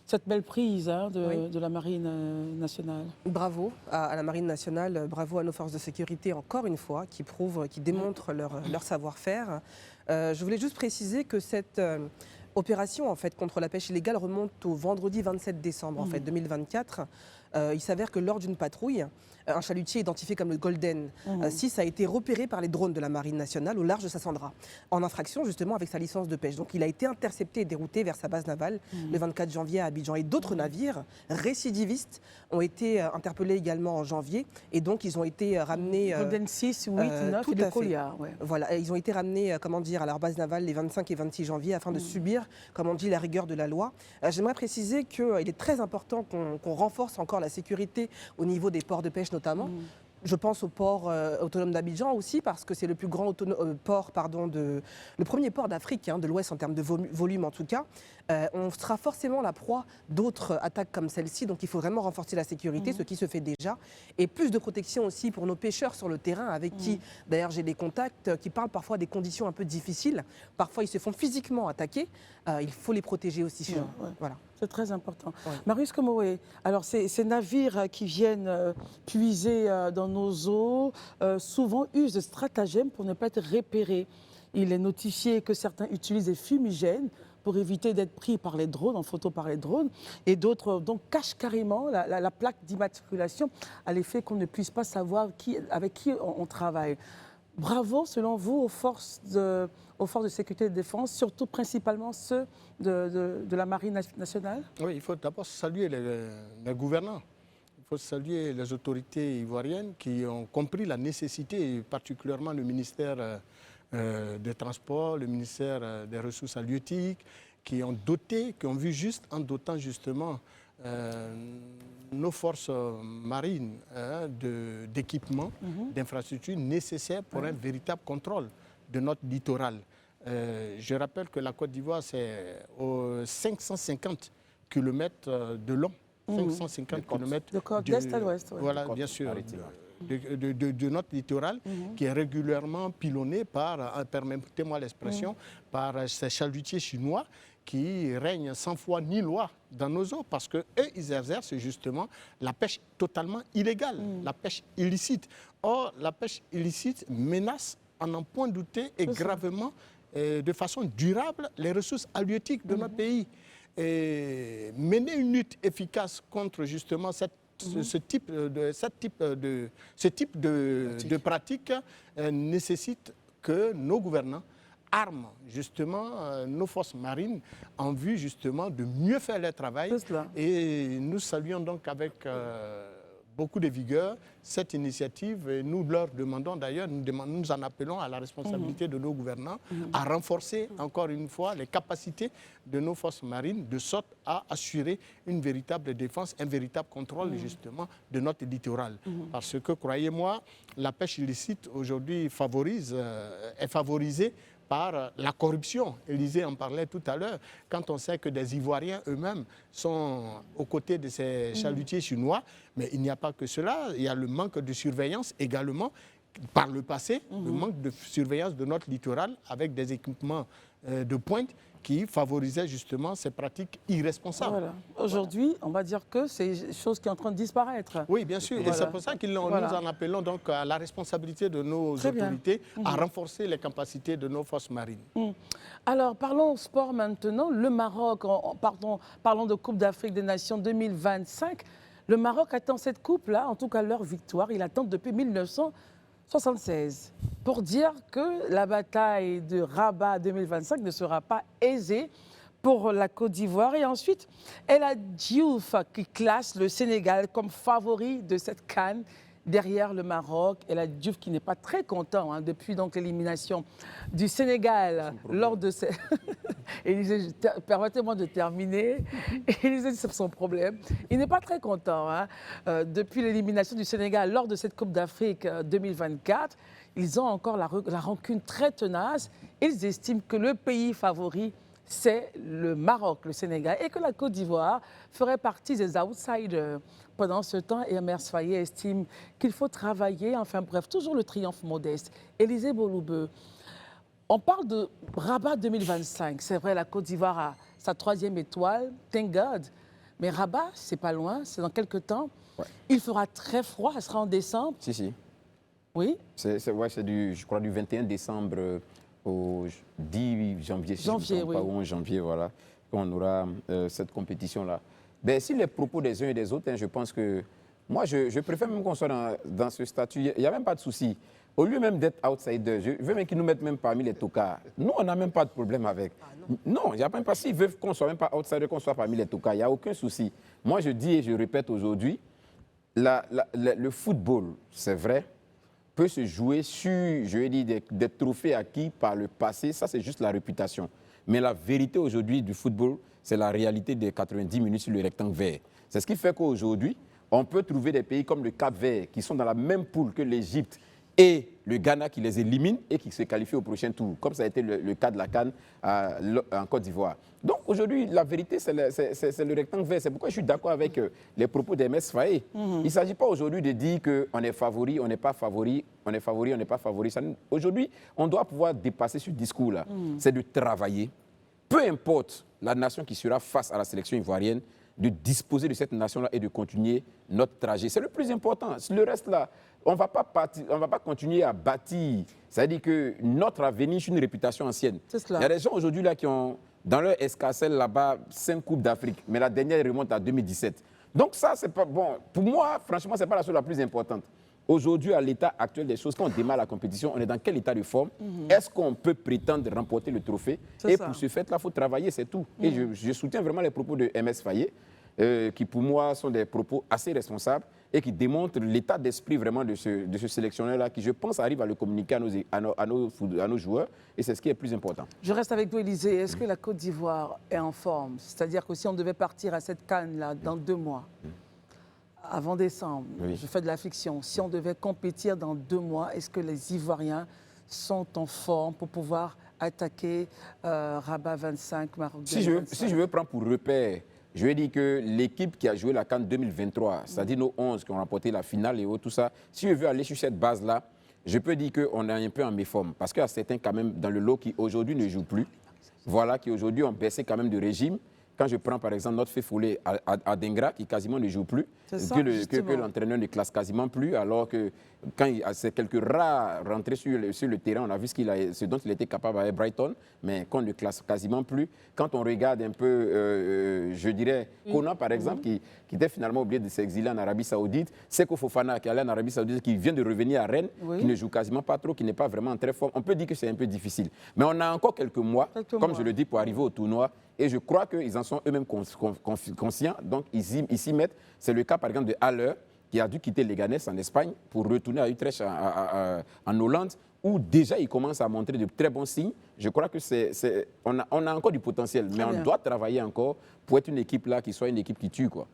cette belle prise de la Marine nationale. Bravo à la Marine nationale, bravo à nos forces de sécurité, encore une fois, qui démontrent leur savoir-faire. Je voulais juste préciser que cette opération en fait, contre la pêche illégale remonte au vendredi 27 décembre en fait, 2024. Il s'avère que lors d'une patrouille, un chalutier identifié comme le Golden 6 a été repéré par les drones de la Marine nationale au large de Sassandra, en infraction justement avec sa licence de pêche. Donc il a été intercepté et dérouté vers sa base navale le 24 janvier à Abidjan. Et d'autres navires récidivistes ont été interpellés également en janvier et donc ils ont été ramenés... Golden 6, 8, 9 et le Colia. Voilà, et ils ont été ramenés à leur base navale les 25 et 26 janvier afin de subir, comme on dit, la rigueur de la loi. J'aimerais préciser qu'il est très important qu'on renforce encore la sécurité au niveau des ports de pêche notamment. Je pense au port autonome d'Abidjan aussi, parce que c'est le plus grand port, le premier port d'Afrique, de l'Ouest en termes de volume en tout cas. On sera forcément la proie d'autres attaques comme celle-ci, donc il faut vraiment renforcer la sécurité, ce qui se fait déjà. Et plus de protection aussi pour nos pêcheurs sur le terrain, avec qui, d'ailleurs, j'ai des contacts qui parlent parfois des conditions un peu difficiles. Parfois, ils se font physiquement attaquer. Il faut les protéger aussi. Voilà. C'est très important. Marius Komoé, alors ces navires qui viennent puiser dans nos eaux, souvent usent de stratagèmes pour ne pas être repérés. Il est notifié que certains utilisent des fumigènes pour éviter d'être pris par les drones, en photo par les drones, et d'autres donc cachent carrément la plaque d'immatriculation à l'effet qu'on ne puisse pas savoir avec qui on travaille. Bravo, selon vous, aux forces de sécurité et de défense, surtout principalement ceux de la Marine nationale? Oui, il faut d'abord saluer les gouvernants. Il faut saluer les autorités ivoiriennes qui ont compris la nécessité, particulièrement le ministère des Transports, le ministère des Ressources halieutiques, qui ont vu juste en dotant justement nos forces marines d'équipements, d'infrastructures nécessaires pour un véritable contrôle de notre littoral. Je rappelle que la Côte d'Ivoire, c'est 550 km de long. 550 km d'est à l'ouest. Voilà, bien sûr. De notre littoral, qui est régulièrement pilonné par, permettez-moi l'expression, par ces chalutiers chinois qui règnent sans foi ni loi dans nos eaux, parce qu'eux, ils exercent justement la pêche totalement illégale, la pêche illicite. Or, la pêche illicite menace, à n'en point douter, et gravement, de façon durable, les ressources halieutiques de notre pays. Et mener une lutte efficace contre justement ce type de pratique nécessite que nos gouvernants arment justement nos forces marines en vue justement de mieux faire leur travail. Et nous saluons donc avec beaucoup de vigueur cette initiative et nous leur demandons d'ailleurs, nous en appelons à la responsabilité de nos gouvernants à renforcer encore une fois les capacités de nos forces marines de sorte à assurer une véritable défense, un véritable contrôle justement de notre littoral. Parce que croyez-moi, la pêche illicite aujourd'hui est favorisée par la corruption. Élysée en parlait tout à l'heure, quand on sait que des Ivoiriens eux-mêmes sont aux côtés de ces chalutiers chinois, mais il n'y a pas que cela, il y a le manque de surveillance également par le passé, le manque de surveillance de notre littoral avec des équipements de pointe qui favorisaient justement ces pratiques irresponsables. Voilà. Aujourd'hui, on va dire que c'est une chose qui est en train de disparaître. Oui, bien sûr. Voilà. Et c'est pour ça que nous en appelons donc à la responsabilité de nos autorités à renforcer les capacités de nos forces marines. Alors, parlons sport maintenant. Le Maroc, parlons de Coupe d'Afrique des Nations 2025. Le Maroc attend cette coupe-là, en tout cas leur victoire. Il attend depuis 1976. Pour dire que la bataille de Rabat 2025 ne sera pas aisée pour la Côte d'Ivoire. Et ensuite, El Hadji Diouf qui classe le Sénégal comme favori de cette CAN derrière le Maroc. El Hadji Diouf qui n'est pas très content depuis donc l'élimination du Sénégal lors de ces... Élisée, permettez-moi de terminer. Élisée, c'est son problème. Il n'est pas très content depuis l'élimination du Sénégal lors de cette Coupe d'Afrique 2024. Ils ont encore la rancune très tenace. Ils estiment que le pays favori, c'est le Maroc, le Sénégal, et que la Côte d'Ivoire ferait partie des outsiders. Pendant ce temps, Emers Faye estime qu'il faut travailler, enfin bref, toujours le triomphe modeste. Élisée Boloubeu, on parle de Rabat 2025. C'est vrai, la Côte d'Ivoire a sa 3e étoile, thank God. Mais Rabat, c'est pas loin, c'est dans quelques temps. Ouais. Il fera très froid, ça sera en décembre. Si. Oui. C'est je crois, du 21 décembre au 10 janvier, si janvier, je ne me trompe pas, ou 11 janvier, voilà, qu'on aura cette compétition-là. Ben, si les propos des uns et des autres, je pense que... Moi, je préfère même qu'on soit dans ce statut. Il n'y a même pas de souci. Au lieu même d'être outsider, je veux même qu'ils nous mettent même parmi les tocards. Nous, on n'a même pas de problème avec. Non, il n'y a même pas... S'ils veulent qu'on ne soit même pas outsider, qu'on soit parmi les tocards, il n'y a aucun souci. Moi, je dis et je répète aujourd'hui, le football, c'est vrai, peut se jouer sur, je vais dire, des trophées acquis par le passé. Ça, c'est juste la réputation. Mais la vérité aujourd'hui du football, c'est la réalité des 90 minutes sur le rectangle vert. C'est ce qui fait qu'aujourd'hui, on peut trouver des pays comme le Cap-Vert qui sont dans la même poule que l'Égypte et le Ghana qui les élimine et qui se qualifie au prochain tour, comme ça a été le cas de la CAN en Côte d'Ivoire. Donc aujourd'hui, la vérité, c'est le rectangle vert. C'est pourquoi je suis d'accord avec les propos d'Emers Faye. Il ne s'agit pas aujourd'hui de dire qu'on est favori, on n'est pas favori, on est favori, on n'est pas favori. Aujourd'hui, on doit pouvoir dépasser ce discours-là. C'est de travailler. Peu importe la nation qui sera face à la sélection ivoirienne, de disposer de cette nation-là et de continuer notre trajet. C'est le plus important. Le reste, là, on ne va pas continuer à bâtir. C'est-à-dire que notre avenir, c'est une réputation ancienne. Il y a des gens aujourd'hui là qui ont, dans leur escarcelle là-bas, 5 Coupes d'Afrique, mais la dernière remonte à 2017. Donc ça, c'est pas bon. Pour moi, franchement, ce n'est pas la chose la plus importante. Aujourd'hui, à l'état actuel des choses, quand on démarre la compétition, on est dans quel état de forme? Est-ce qu'on peut prétendre remporter le trophée? Et pour ce fait-là, il faut travailler, c'est tout. Et je soutiens vraiment les propos de Emers Faye, qui pour moi sont des propos assez responsables et qui démontrent l'état d'esprit vraiment de ce sélectionneur-là, qui je pense arrive à le communiquer à nos joueurs, et c'est ce qui est le plus important. Je reste avec vous, Élisée. Est-ce que la Côte d'Ivoire est en forme? C'est-à-dire que si on devait partir à cette CAN-là dans 2 mois, avant décembre, je fais de la fiction, si on devait compétir dans 2 mois, est-ce que les Ivoiriens sont en forme pour pouvoir attaquer Rabat 25, Maroc 25? Si je veux prendre pour repère, je vais dire que l'équipe qui a joué la CAN 2023, c'est-à-dire nos 11 qui ont remporté la finale et tout ça, si je veux aller sur cette base-là, je peux dire qu'on est un peu en méforme. Parce qu'il y a certains quand même dans le lot qui aujourd'hui ne jouent plus, voilà, qui aujourd'hui ont baissé quand même de régime. Quand je prends par exemple notre Féfolé à Dengra, qui quasiment ne joue plus, que l'entraîneur ne classe quasiment plus, alors que quand c'est quelques rares rentrées sur le terrain, on a vu ce dont il était capable avec Brighton, mais qu'on ne classe quasiment plus. Quand on regarde un peu, je dirais, Konan par exemple, qui était finalement obligé de s'exiler en Arabie Saoudite, Seko Fofana qui allait en Arabie Saoudite, qui vient de revenir à Rennes, qui ne joue quasiment pas trop, qui n'est pas vraiment en très forme. On peut dire que c'est un peu difficile. Mais on a encore quelques mois, je le dis, pour arriver au tournoi. Et je crois qu'ils en sont eux-mêmes conscients, donc ils s'y mettent. C'est le cas par exemple de Haller, qui a dû quitter Leganés en Espagne pour retourner à Utrecht en Hollande, où déjà il commence à montrer de très bons signes. Je crois que on a encore du potentiel, mais on doit travailler encore pour être une équipe là qui soit une équipe qui tue, quoi.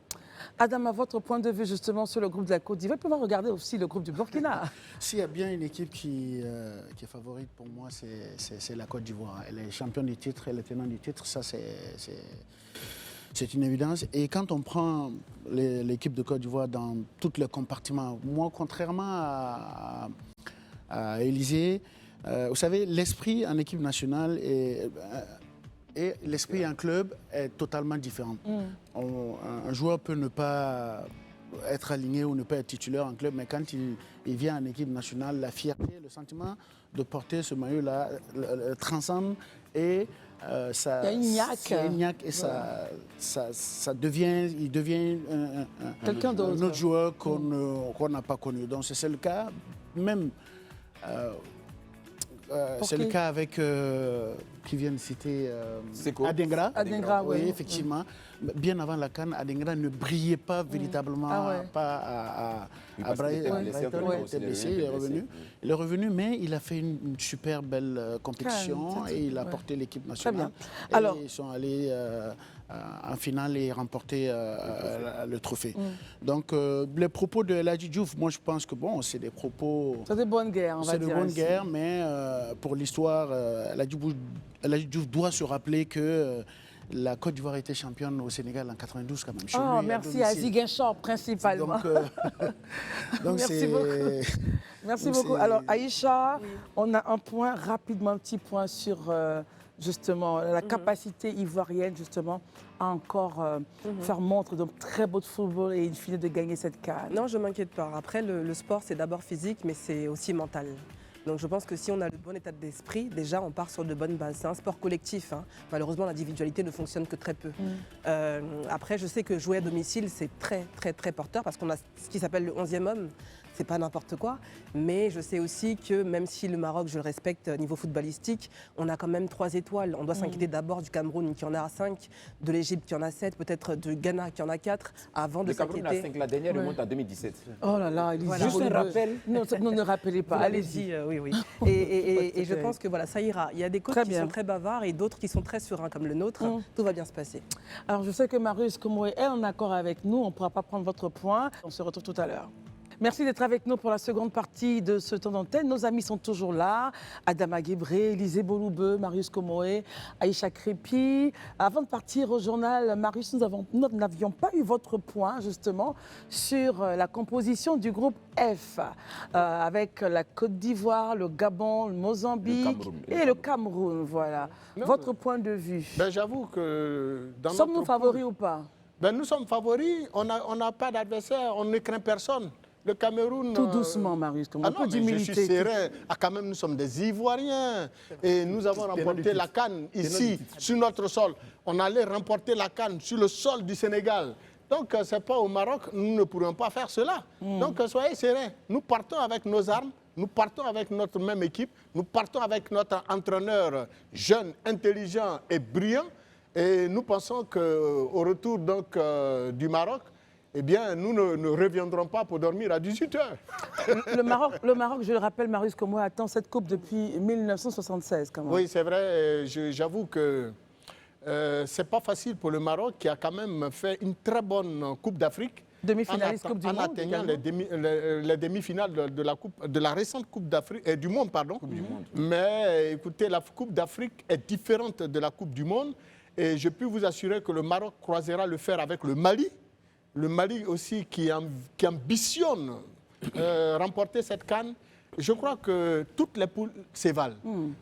Adam, à votre point de vue justement sur le groupe de la Côte d'Ivoire, pouvez regarder aussi le groupe du Burkina. S'il y a bien une équipe qui est favorite pour moi, c'est la Côte d'Ivoire. Elle est championne du titre, elle est tenante du titre, ça c'est une évidence. Et quand on prend l'équipe de Côte d'Ivoire dans tous les compartiments, moi, contrairement à Élysée. Vous savez, l'esprit en équipe nationale et l'esprit en club est totalement différent. Un joueur peut ne pas être aligné ou ne pas être titulaire en club, mais quand il vient en équipe nationale, la fierté, le sentiment de porter ce maillot-là transcende et ça, il y a une niaque. Et ça devient, il devient quelqu'un d'autre, un autre joueur qu'on n'a pas connu. Donc c'est le cas même. C'est le cas avec, qui vient de citer, Adingra. Adingra, oui. Oui, effectivement. Bien avant la CAN, Adingra ne brillait pas véritablement, pas à Brighton. Il était blessé, il est revenu, mais il a fait une super belle compétition et il a porté l'équipe nationale. Très bien. Et ils sont allés en finale et remporter le trophée. Donc, les propos de El Hadji Diouf, moi je pense que bon, c'est des propos... C'est de bonne guerre, on va dire. C'est de bonne guerre, mais pour l'histoire, El Hadji Diouf doit se rappeler que la Côte d'Ivoire était championne au Sénégal en 92 quand même. Oh, merci à Ziguinchor principalement. Donc merci beaucoup. Merci beaucoup. Alors Aïcha, on a un point, rapidement un petit point sur justement la capacité ivoirienne justement à encore faire montre de très beau football et in fine de gagner cette CAN. Non, je ne m'inquiète pas. Après, le sport, c'est d'abord physique, mais c'est aussi mental. Donc je pense que si on a le bon état d'esprit, déjà on part sur de bonnes bases. C'est un sport collectif. Malheureusement, l'individualité ne fonctionne que très peu. Après, je sais que jouer à domicile, c'est très, très, très porteur parce qu'on a ce qui s'appelle le 11e homme. C'est pas n'importe quoi. Mais je sais aussi que même si le Maroc, je le respecte niveau footballistique, on a quand même 3 étoiles. On doit s'inquiéter d'abord du Cameroun qui en a 5, de l'Égypte qui en a 7, peut-être de Ghana qui en a 4, avant de s'inquiéter. Le Cameroun a 5, la dernière remonte à 2017. Oh là là, voilà. Juste un rappel. Non, ne rappelez pas, allez-y. Oui. Et je pense que voilà, ça ira. Il y a des coachs qui sont très bavards et d'autres qui sont très sereins comme le nôtre. Tout va bien se passer. Alors je sais que Marius Komoé est en accord avec nous. On ne pourra pas prendre votre point. On se retrouve tout à l'heure. Merci d'être avec nous pour la seconde partie de ce temps d'antenne. Nos amis sont toujours là. Adama Guébré, Élisée Boloubeu, Marius Komoé, Aïcha Crépi. Avant de partir au journal, Marius, nous n'avions pas eu votre point justement sur la composition du groupe F avec la Côte d'Ivoire, le Gabon, le Mozambique et le Cameroun. Voilà. Votre point de vue. J'avoue que... Sommes-nous favoris ou pas? Nous sommes favoris. On n'a pas d'adversaire. On ne craint personne. Le Cameroun... Tout doucement, Marius, comme un peu d'humilité. Je suis serein. Quand même, nous sommes des Ivoiriens. Et nous avons remporté la CAN ici, sur notre sol. On allait remporter la CAN sur le sol du Sénégal. Donc, ce n'est pas au Maroc, nous ne pourrons pas faire cela. Donc, soyez sereins. Nous partons avec nos armes. Nous partons avec notre même équipe. Nous partons avec notre entraîneur jeune, intelligent et brillant. Et nous pensons qu'au retour donc, du Maroc, eh bien, nous ne reviendrons pas pour dormir à 18h. Le Maroc, je le rappelle, Marius Komoé attend cette coupe depuis 1976 quand même. Oui, c'est vrai. J'avoue que ce n'est pas facile pour le Maroc qui a quand même fait une très bonne Coupe d'Afrique. Demi-finaliste Coupe du Monde. En atteignant les demi-finales de la récente Coupe d'Afrique, du Monde, pardon. Coupe du Monde. Mais écoutez, la Coupe d'Afrique est différente de la Coupe du Monde. Et je peux vous assurer que le Maroc croisera le fer avec le Mali. Le Mali aussi qui ambitionne remporter cette CAN. Je crois que toutes les poules s'évalent.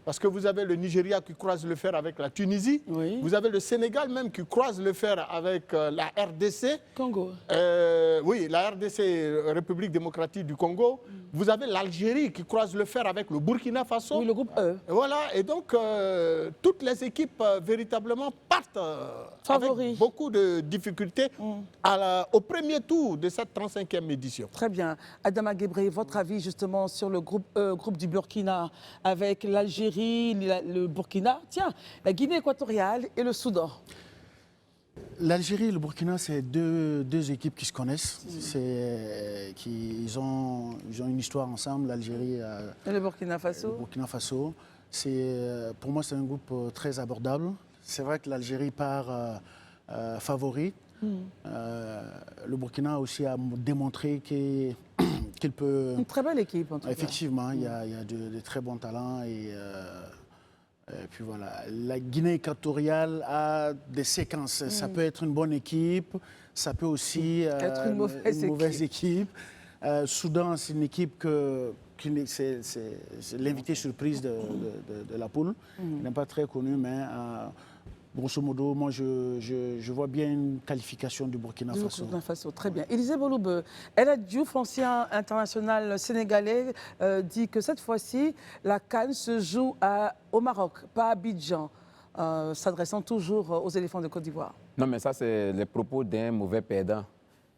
Parce que vous avez le Nigeria qui croise le fer avec la Tunisie. Oui. Vous avez le Sénégal même qui croise le fer avec la RDC. Congo. Oui, la RDC, République démocratique du Congo. Vous avez l'Algérie qui croise le fer avec le Burkina Faso. Oui, le groupe E. Voilà, et donc toutes les équipes véritablement partent avec beaucoup de difficultés au premier tour de cette 35e édition. Très bien. Adama Guébré, votre avis justement sur le groupe E, groupe du Burkina, avec l'Algérie, le Burkina, tiens, la Guinée équatoriale et le Soudan. L'Algérie et le Burkina, c'est deux équipes qui se connaissent. Ils ont une histoire ensemble, l'Algérie et le Burkina Faso. Le Burkina Faso. Pour moi, c'est un groupe très abordable. C'est vrai que l'Algérie part favori. Le Burkina aussi a démontré qu'il peut... Une très belle équipe, en tout cas. Effectivement, il y a de très bons talents. Et puis voilà, la Guinée équatoriale a des séquences. Ça peut être une bonne équipe, ça peut aussi être une mauvaise équipe. Soudan, c'est une équipe c'est l'invité surprise de la poule. Il n'est pas très connu, mais grosso modo, moi, je vois bien une qualification du Burkina Faso. Très bien. Élisée Boloube, El Hadji Diouf, ancien international sénégalais, dit que cette fois-ci, la CAN se joue au Maroc, pas à Abidjan, s'adressant toujours aux éléphants de Côte d'Ivoire. Non, mais ça, c'est les propos d'un mauvais perdant.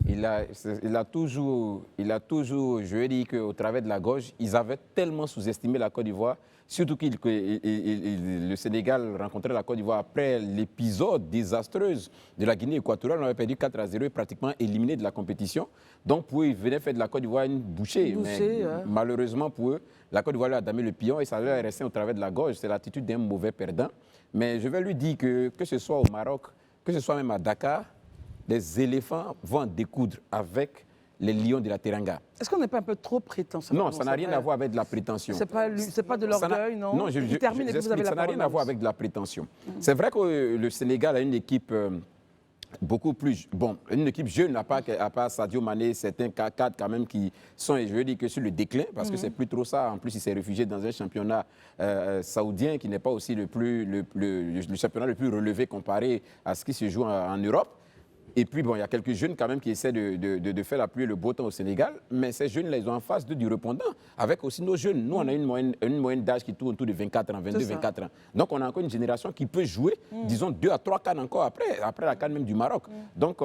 Il a toujours, je vais dire qu'au travers de la gauche, ils avaient tellement sous-estimé la Côte d'Ivoire, surtout que le Sénégal rencontrait la Côte d'Ivoire après l'épisode désastreux de la Guinée équatoriale. On avait perdu 4-0 et pratiquement éliminé de la compétition. Donc pour eux, ils venaient faire de la Côte d'Ivoire une bouchée. Malheureusement pour eux, la Côte d'Ivoire leur a damé le pion et ça leur est resté au travers de la gauche. C'est l'attitude d'un mauvais perdant. Mais je vais lui dire que ce soit au Maroc, que ce soit même à Dakar, les éléphants vont en découdre avec les lions de la Teranga. Est-ce qu'on n'est pas un peu trop prétentieux? Non, ça n'a rien à voir avec de la prétention. C'est pas de l'orgueil, non? Non, ça n'a rien à voir avec de la prétention. C'est vrai que le Sénégal a une équipe beaucoup plus... Bon, une équipe jeune, à part Sadio Mané, certains cadres quand même qui sont, je veux dire, que sur le déclin, parce que c'est plus trop ça. En plus, il s'est réfugié dans un championnat saoudien qui n'est pas aussi le championnat le plus relevé comparé à ce qui se joue en Europe. Et puis, bon, il y a quelques jeunes quand même qui essaient de faire la pluie et le beau temps au Sénégal. Mais ces jeunes-là, ils ont en face d'eux du répondant, avec aussi nos jeunes. Nous, on a une moyenne d'âge qui tourne autour de 24 ans, 22, 24 ans. Donc, on a encore une génération qui peut jouer, disons, 2 à 3 CAN encore après la CAN même du Maroc. Donc,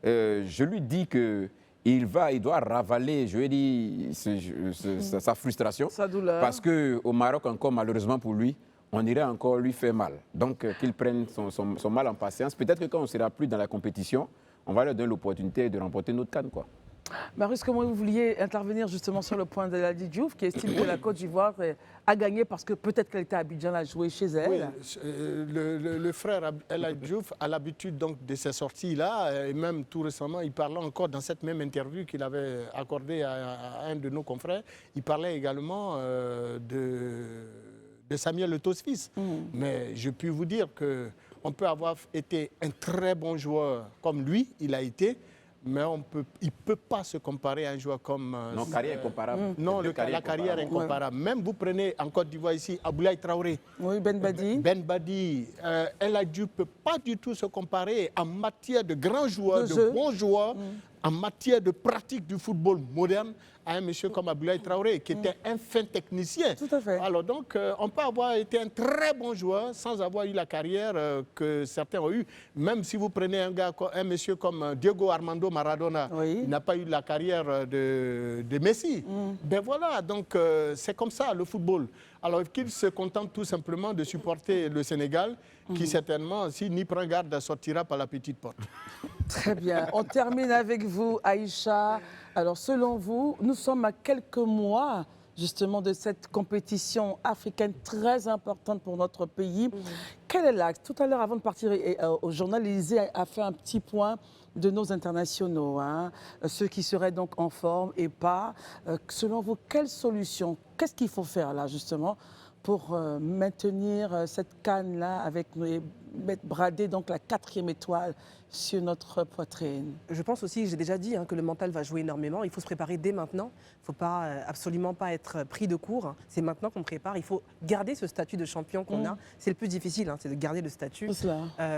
je lui dis que il doit ravaler, je vais dire, sa frustration. Sa douleur. Parce qu'au Maroc, encore, malheureusement pour lui, on irait encore lui faire mal. Donc, qu'il prenne son mal en patience. Peut-être que quand on ne sera plus dans la compétition, on va leur donner l'opportunité de remporter notre CAN, quoi. Marius, comment vous vouliez intervenir justement sur le point de El Hadji Diouf, qui estime que la Côte d'Ivoire a gagné parce que peut-être qu'elle était à Abidjan à jouer chez elle? Oui, le frère El Hadji Diouf a l'habitude donc de ces sorties-là, et même tout récemment, il parlait encore dans cette même interview qu'il avait accordée à un de nos confrères, il parlait également de Samuel Eto'o-Fils. Mais je puis vous dire qu'on peut avoir été un très bon joueur comme lui, il a été, mais il ne peut pas se comparer à un joueur comme... Non, carrière incomparable. Non, la carrière est incomparable. Ouais. Même vous prenez en Côte d'Ivoire ici, Aboulaye Traoré. Oui, Ben Badi. Ben Badi. El Hadji Diouf ne peut pas du tout se comparer en matière de grands joueurs, de bons joueurs, en matière de pratique du football moderne, à un monsieur comme Aboulaye Traoré, qui était un fin technicien. Tout à fait. Alors donc, on peut avoir été un très bon joueur sans avoir eu la carrière que certains ont eue. Même si vous prenez un monsieur comme Diego Armando Maradona, il n'a pas eu la carrière de Messi. Ben voilà, donc c'est comme ça le football. Alors qu'il se contente tout simplement de supporter le Sénégal, qui certainement, s'il n'y prend garde, sortira par la petite porte. Très bien. On termine avec vous, Aïcha. Alors, selon vous, nous sommes à quelques mois, justement, de cette compétition africaine très importante pour notre pays. Quel est l'axe? Tout à l'heure, avant de partir au journal, l'Élysée a fait un petit point de nos internationaux, ceux qui seraient donc en forme et pas. Selon vous, quelle solution? Qu'est-ce qu'il faut faire, là, justement, pour maintenir cette canne-là avec brader donc la 4e étoile sur notre poitrine? Je pense aussi, j'ai déjà dit, que le mental va jouer énormément. Il faut se préparer dès maintenant. Il ne faut absolument pas être pris de court. C'est maintenant qu'on prépare. Il faut garder ce statut de champion qu'on a. C'est le plus difficile, c'est de garder le statut.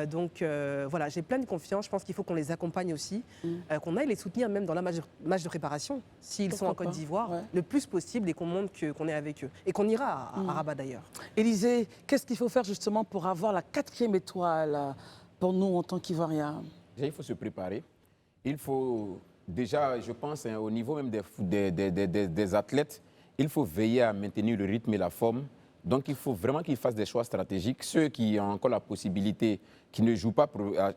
Donc voilà, j'ai plein de confiance. Je pense qu'il faut qu'on les accompagne aussi, qu'on aille les soutenir même dans la match de préparation, s'ils sont en Côte d'Ivoire, le plus possible, et qu'on montre qu'on est avec eux. Et qu'on ira à Rabat d'ailleurs. Élysée, qu'est-ce qu'il faut faire justement pour avoir la 4e étoile pour nous en tant qu'Ivoiriens? Déjà, il faut se préparer. Il faut déjà, je pense, au niveau même des athlètes, il faut veiller à maintenir le rythme et la forme. Donc, il faut vraiment qu'ils fassent des choix stratégiques. Ceux qui ont encore la possibilité, qui ne jouent pas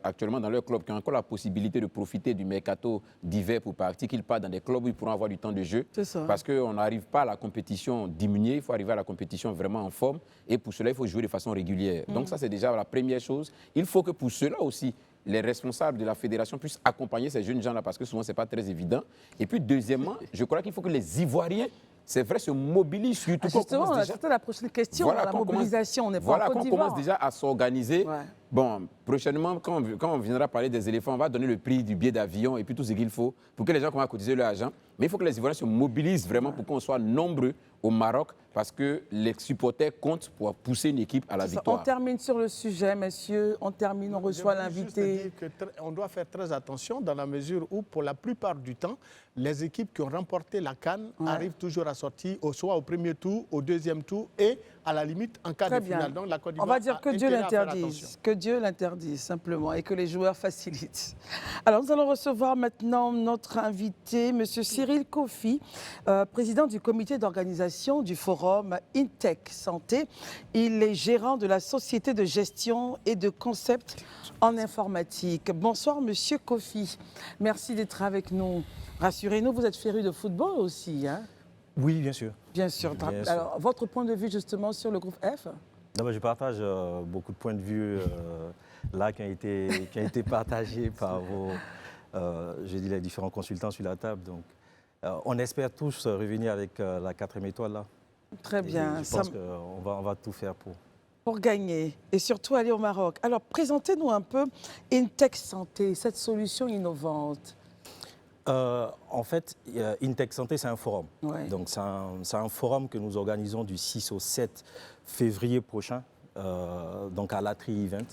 actuellement dans leur club, qui ont encore la possibilité de profiter du mercato d'hiver pour partir, qu'ils partent dans des clubs où ils pourront avoir du temps de jeu. C'est ça. Parce qu'on n'arrive pas à la compétition diminuée, il faut arriver à la compétition vraiment en forme. Et pour cela, il faut jouer de façon régulière. Donc ça, c'est déjà la première chose. Il faut que pour cela aussi, les responsables de la fédération puissent accompagner ces jeunes gens-là, parce que souvent, ce n'est pas très évident. Et puis, deuxièmement, je crois qu'il faut que les Ivoiriens, c'est vrai, se mobilisent surtout. Justement, c'était la prochaine question, la mobilisation. On n'est pas en Côte d'Ivoire. Qu'on commence déjà à s'organiser Bon, prochainement, quand on viendra parler des éléphants, on va donner le prix du billet d'avion et puis tout ce qu'il faut pour que les gens commencent à cotiser leur argent. Mais il faut que les Ivoiriens se mobilisent vraiment pour qu'on soit nombreux au Maroc parce que les supporters comptent pour pousser une équipe à la victoire. On termine sur le sujet, messieurs. On termine, on reçoit l'invité. On doit faire très attention dans la mesure où, pour la plupart du temps, les équipes qui ont remporté la CAN arrivent toujours à sortir soit au premier tour, au deuxième tour et à la limite en cas de finale. Donc, la Côte d'Ivoire on va dire que Dieu l'interdise, simplement, et que les joueurs facilitent. Alors, nous allons recevoir maintenant notre invité, M. Cyril Kofi, président du comité d'organisation du forum InTech Santé. Il est gérant de la société de gestion et de concept en informatique. Bonsoir, M. Kofi. Merci d'être avec nous. Rassurez-nous, vous êtes féru de football aussi, hein? Oui, bien sûr. Bien sûr. Bien sûr. Alors, votre point de vue justement sur le groupe F? Non, je partage beaucoup de points de vue là qui ont été partagés par les différents consultants sur la table. Donc, on espère tous revenir avec la 4e étoile là. Très bien. Je pense qu'on va tout faire pour gagner et surtout aller au Maroc. Alors, présentez-nous un peu InTech Santé, cette solution innovante. En fait, InTech Santé, c'est un forum. Ouais. Donc, c'est un forum que nous organisons du 6 au 7 février prochain, donc à l'Atri Event.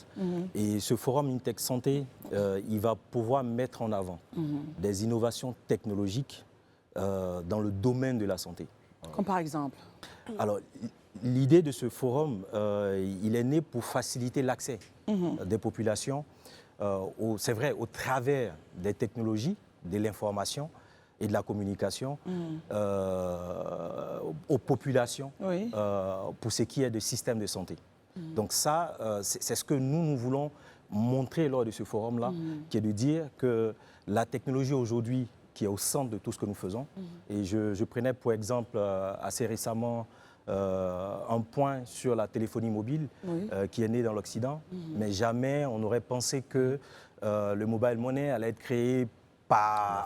Et ce forum InTech Santé, il va pouvoir mettre en avant des innovations technologiques dans le domaine de la santé. Comme par exemple? Alors, l'idée de ce forum, il est né pour faciliter l'accès des populations, c'est vrai, au travers des technologies, de l'information et de la communication aux populations pour ce qui est de système de santé. Donc ça, c'est ce que nous voulons montrer lors de ce forum-là, qui est de dire que la technologie aujourd'hui qui est au centre de tout ce que nous faisons, et je prenais pour exemple assez récemment un point sur la téléphonie mobile qui est née dans l'Occident, mais jamais on n'aurait pensé que le mobile money allait être créé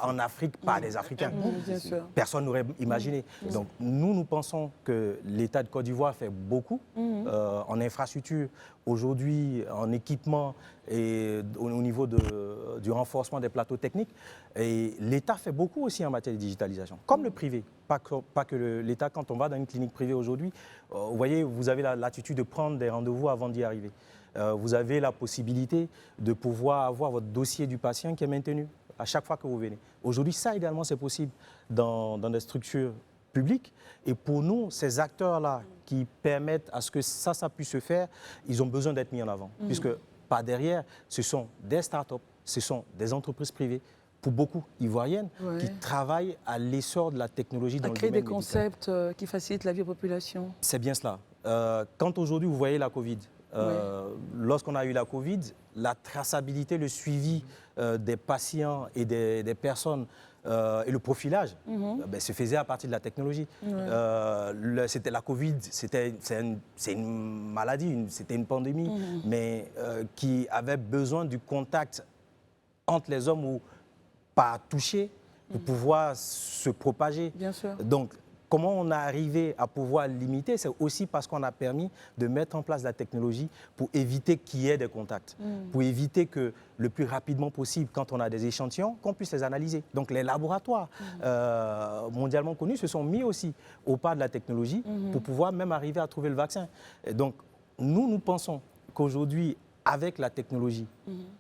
en Afrique par des Africains. Bien sûr. Personne n'aurait imaginé. Donc nous pensons que l'État de Côte d'Ivoire fait beaucoup en infrastructure, aujourd'hui en équipement et au niveau du renforcement des plateaux techniques. Et l'État fait beaucoup aussi en matière de digitalisation, comme le privé. Pas que l'État, quand on va dans une clinique privée aujourd'hui, vous voyez, vous avez la latitude de prendre des rendez-vous avant d'y arriver. Vous avez la possibilité de pouvoir avoir votre dossier du patient qui est maintenu à chaque fois que vous venez. Aujourd'hui, ça, idéalement, c'est possible dans des structures publiques. Et pour nous, ces acteurs-là qui permettent à ce que ça puisse se faire, ils ont besoin d'être mis en avant. Puisque par derrière, ce sont des start-up, ce sont des entreprises privées, pour beaucoup ivoiriennes, qui travaillent à l'essor de la technologie dans le domaine médical. Créer des concepts qui facilitent la vie aux populations. C'est bien cela. Quand aujourd'hui, vous voyez la Covid, lorsqu'on a eu la Covid, la traçabilité, le suivi des patients et des personnes et le profilage se faisait à partir de la technologie. C'était la Covid, c'est une maladie, c'était une pandémie, mais qui avait besoin du contact entre les hommes ou pas toucher pour pouvoir se propager. Bien sûr. Donc, comment on a arrivé à pouvoir limiter, c'est aussi parce qu'on a permis de mettre en place la technologie pour éviter qu'il y ait des contacts, pour éviter que le plus rapidement possible, quand on a des échantillons, qu'on puisse les analyser. Donc les laboratoires mondialement connus se sont mis aussi au pas de la technologie pour pouvoir même arriver à trouver le vaccin. Et donc nous pensons qu'aujourd'hui, avec la technologie,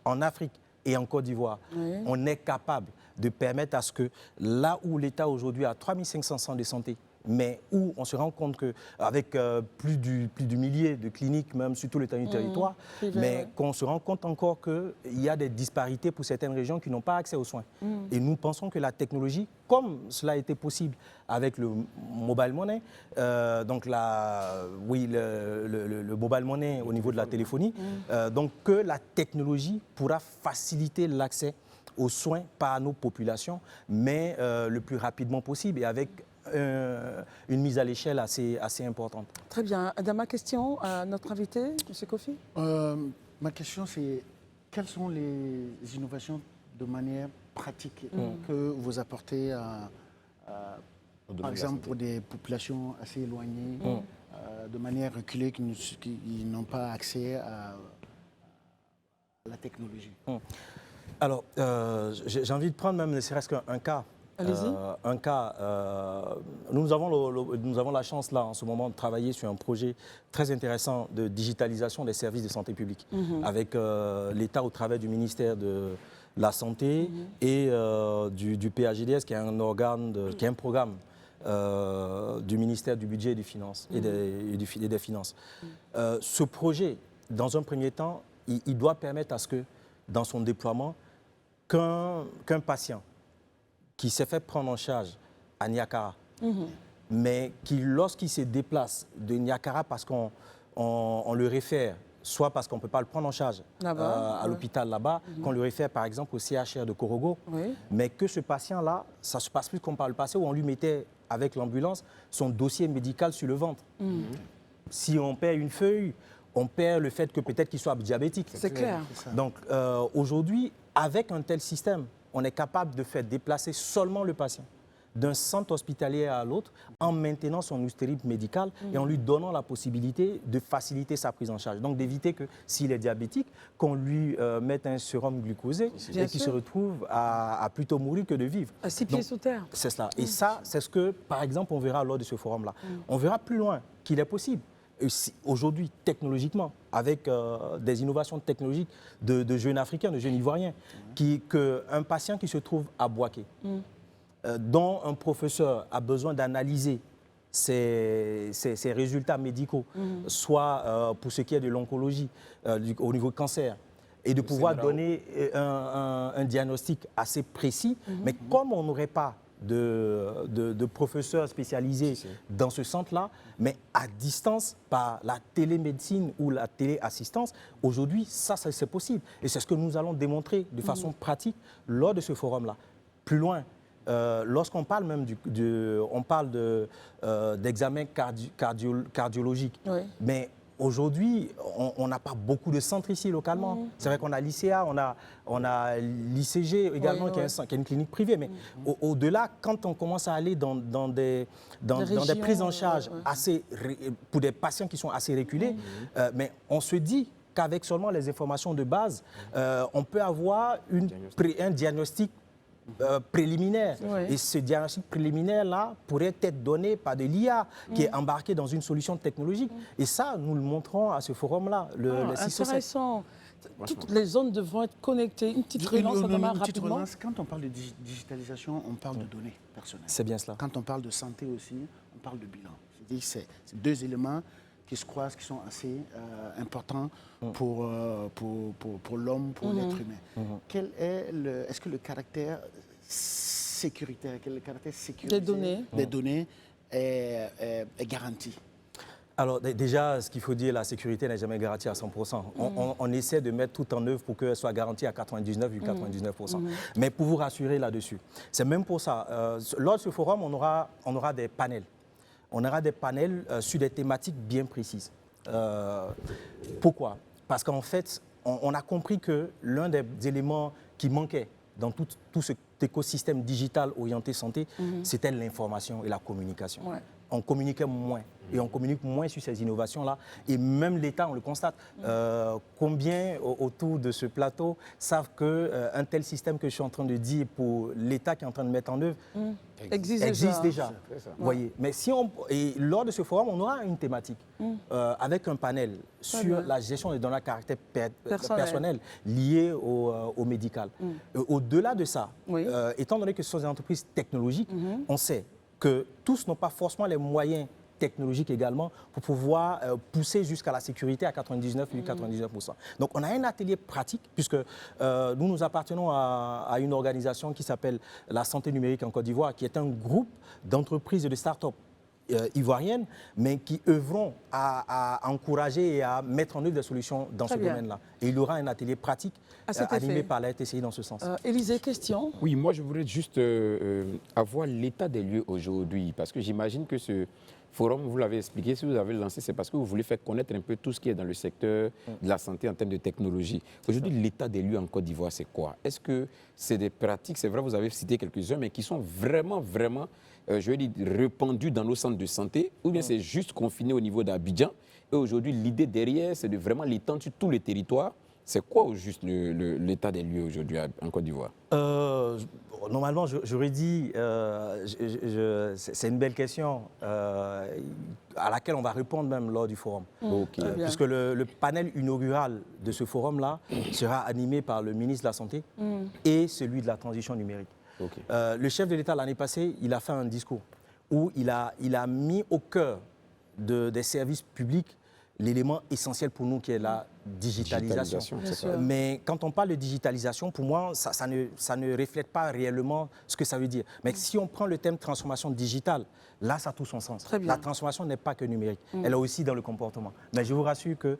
en Afrique et en Côte d'Ivoire, on est capable de permettre à ce que là où l'État aujourd'hui a 3500 centres de santé, mais où on se rend compte qu'avec plus du millier de cliniques, même sur tout l'étendue du territoire, mais qu'on se rend compte encore qu'il y a des disparités pour certaines régions qui n'ont pas accès aux soins. Et nous pensons que la technologie, comme cela a été possible avec le mobile money, donc le mobile money au niveau de la téléphonie, donc que la technologie pourra faciliter l'accès aux soins par nos populations, mais le plus rapidement possible et avec une mise à l'échelle assez importante. Très bien. Ma question à notre invité, M. Kofi. Ma question, c'est quelles sont les innovations de manière pratique que vous apportez, par exemple, pour des populations assez éloignées, de manière reculée, qui n'ont pas accès la technologie. Alors, j'ai envie de prendre même ne serait-ce qu'un cas. Allez-y. Nous avons la chance là en ce moment de travailler sur un projet très intéressant de digitalisation des services de santé publique avec l'État au travers du ministère de la Santé et du PAGDS qui est un organe, qui est un programme du ministère du Budget et des Finances. Et des Finances. Ce projet, dans un premier temps, il doit permettre à ce que, dans son déploiement, qu'un patient qui s'est fait prendre en charge à Niakara, mais qui, lorsqu'il se déplace de Niakara parce qu'on le réfère, soit parce qu'on ne peut pas le prendre en charge à l'hôpital là-bas, qu'on le réfère par exemple au CHR de Korogo, mais que ce patient-là, ça se passe plus comme par le passé où on lui mettait avec l'ambulance son dossier médical sur le ventre. Si on perd une feuille, on perd le fait que peut-être qu'il soit diabétique. C'est clair. Donc aujourd'hui, avec un tel système, on est capable de faire déplacer seulement le patient d'un centre hospitalier à l'autre en maintenant son historique médical et en lui donnant la possibilité de faciliter sa prise en charge. Donc d'éviter que s'il est diabétique, qu'on lui mette un sérum glucosé et qu'il se retrouve à plutôt mourir que de vivre. À 6 pieds sous terre. C'est cela. Et ça, c'est ce que, par exemple, on verra lors de ce forum-là. On verra plus loin qu'il est possible. Aujourd'hui, technologiquement, avec des innovations technologiques de jeunes Africains, de jeunes Ivoiriens, qu'un patient qui se trouve à Bouaké, dont un professeur a besoin d'analyser ses résultats médicaux, soit pour ce qui est de l'oncologie, au niveau cancer, et de pouvoir donner un diagnostic assez précis, mais comme on n'aurait pas de professeurs spécialisés dans ce centre-là, mais à distance par la télémédecine ou la téléassistance, aujourd'hui, ça c'est possible. Et c'est ce que nous allons démontrer de façon pratique lors de ce forum-là. Plus loin, lorsqu'on parle même d'examen cardiologique, mais aujourd'hui, on n'a pas beaucoup de centres ici localement. C'est vrai qu'on a l'ICA, on a l'ICG également, qui est une clinique privée. Mais au-delà, quand on commence à aller dans des prises en charge pour des patients qui sont assez reculés, mais on se dit qu'avec seulement les informations de base, on peut avoir un diagnostic préliminaire. Et ce diagnostic préliminaire-là pourrait être donné par de l'IA qui est embarqué dans une solution technologique. Et ça, nous le montrons à ce forum-là, le 6 intéressant. Toutes les zones devront être connectées. Une petite relance, rapidement. Quand on parle de digitalisation, on parle de données personnelles. C'est bien cela. Quand on parle de santé aussi, on parle de bilan. C'est deux éléments qui se croisent, qui sont assez importants pour l'homme, pour l'être humain. Est-ce que le caractère sécuritaire, des données est garanti? Alors déjà, ce qu'il faut dire, la sécurité n'est jamais garantie à 100%. On essaie de mettre tout en œuvre pour qu'elle soit garantie à 99 ou 99%. Mais pour vous rassurer là-dessus, c'est même pour ça. Lors de ce forum, on aura des panels. On aura des panels sur des thématiques bien précises. Pourquoi? Parce qu'en fait, on a compris que l'un des éléments qui manquait dans tout cet écosystème digital orienté santé, c'était l'information et la communication. On communiquait moins. Et on communique moins sur ces innovations-là. Et même l'État, on le constate. Combien autour de ce plateau savent qu'un tel système que je suis en train de dire pour l'État qui est en train de mettre en œuvre existe déjà. Voyez. Mais et lors de ce forum, on aura une thématique avec un panel sur la gestion des données à caractère personnel liées au médical. Au-delà de ça, étant donné que ce sont des entreprises technologiques, on sait que tous n'ont pas forcément les moyens technologiques également pour pouvoir pousser jusqu'à la sécurité à 99 ou 99%. Donc on a un atelier pratique puisque nous appartenons à une organisation qui s'appelle la Santé numérique en Côte d'Ivoire, qui est un groupe d'entreprises et de start-up ivoiriennes, mais qui œuvront à encourager et à mettre en œuvre des solutions dans ce domaine-là. Et il y aura un atelier pratique animé par la RTCI dans ce sens. Élisée, question? Oui, moi je voudrais juste avoir l'état des lieux aujourd'hui, parce que j'imagine que ce forum, vous l'avez expliqué, si vous avez lancé, c'est parce que vous voulez faire connaître un peu tout ce qui est dans le secteur de la santé en termes de technologie. Aujourd'hui, l'état des lieux en Côte d'Ivoire, c'est quoi? Est-ce que c'est des pratiques, c'est vrai, vous avez cité quelques-uns, mais qui sont vraiment, je vais dire, répandues dans nos centres de santé, ou bien c'est juste confiné au niveau d'Abidjan? Et aujourd'hui, l'idée derrière, c'est de vraiment l'étendre sur tous les territoires C'est quoi au juste l'état des lieux aujourd'hui en Côte d'Ivoire? Normalement, j'aurais dit, c'est une belle question à laquelle on va répondre même lors du forum. Ok. Puisque le panel inaugural de ce forum-là sera animé par le ministre de la Santé et celui de la transition numérique. Ok. Le chef de l'État, l'année passée, il a fait un discours où il a mis au cœur des services publics l'élément essentiel pour nous qui est la digitalisation. Mais quand on parle de digitalisation, pour moi, ça ne reflète pas réellement ce que ça veut dire. Mais si on prend le thème transformation digitale, là, ça a tout son sens. Très bien. La transformation n'est pas que numérique, elle est aussi dans le comportement. Mais je vous rassure que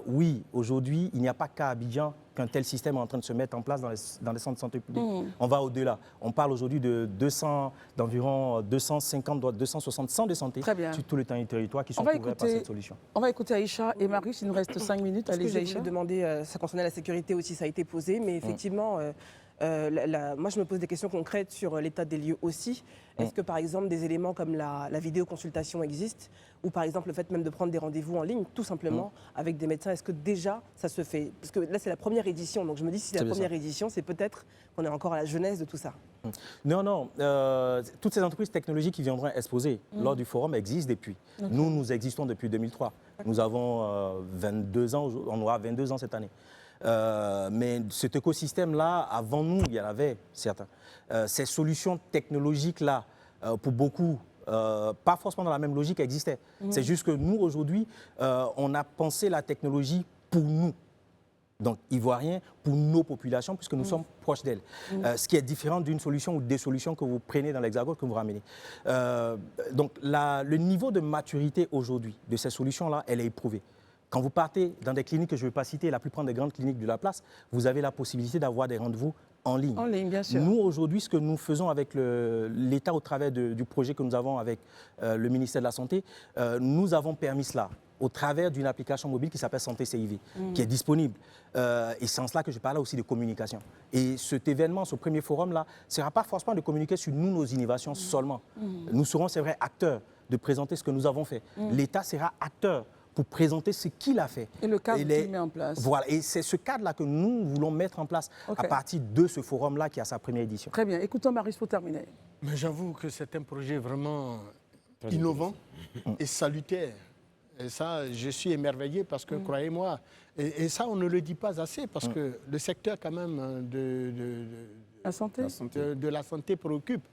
oui, aujourd'hui, il n'y a pas qu'à Abidjan qu'un tel système est en train de se mettre en place dans les centres de santé publics. On va au-delà. On parle aujourd'hui d'environ 250, 260 centres de santé sur tout le territoire qui sont couverts par cette solution. On va écouter Aïcha et Marius, il nous reste 5 minutes. Allez, Aïcha. Je voulais demander, ça concernait la sécurité aussi, ça a été posé, mais effectivement, moi je me pose des questions concrètes sur l'état des lieux aussi. Est-ce que par exemple des éléments comme la vidéoconsultation existent, ou par exemple le fait même de prendre des rendez-vous en ligne, tout simplement, avec des médecins, est-ce que déjà ça se fait? Parce que là c'est la première édition, donc je me dis si c'est la première édition, c'est peut-être qu'on est encore à la jeunesse de tout ça. Non, toutes ces entreprises technologiques qui viendront exposer lors du forum existent depuis. Nous existons depuis 2003. Nous avons 22 ans, on aura 22 ans cette année. Mais cet écosystème-là, avant nous, il y en avait certains. Ces solutions technologiques-là, pour beaucoup, pas forcément dans la même logique, existaient. C'est juste que nous, aujourd'hui, on a pensé la technologie pour nous. Donc, ivoiriens, pour nos populations, puisque nous sommes proches d'elles. Ce qui est différent d'une solution ou des solutions que vous prenez dans l'Hexagone, que vous ramenez. Donc, le niveau de maturité aujourd'hui de ces solutions-là, elle est éprouvée. Quand vous partez dans des cliniques que je ne vais pas citer, la plupart des grandes cliniques de la place, vous avez la possibilité d'avoir des rendez-vous en ligne. En ligne, bien sûr. Nous, aujourd'hui, ce que nous faisons avec l'État au travers du projet que nous avons avec le ministère de la Santé, nous avons permis cela au travers d'une application mobile qui s'appelle Santé CIV, qui est disponible. Et c'est en cela que je parlais aussi de communication. Et cet événement, ce premier forum-là, ne sera pas forcément de communiquer sur nous, nos innovations seulement. Nous serons, c'est vrai, acteurs de présenter ce que nous avons fait. L'État sera acteur pour présenter ce qu'il a fait. Et le cadre qu'il met en place. Voilà, et c'est ce cadre-là que nous voulons mettre en place à partir de ce forum-là qui a sa première édition. Très bien. Écoutons Marius pour terminer. Mais j'avoue que c'est un projet vraiment innovant et salutaire. Et ça, je suis émerveillé parce que, croyez-moi, et ça, on ne le dit pas assez parce que le secteur quand même de la santé préoccupe.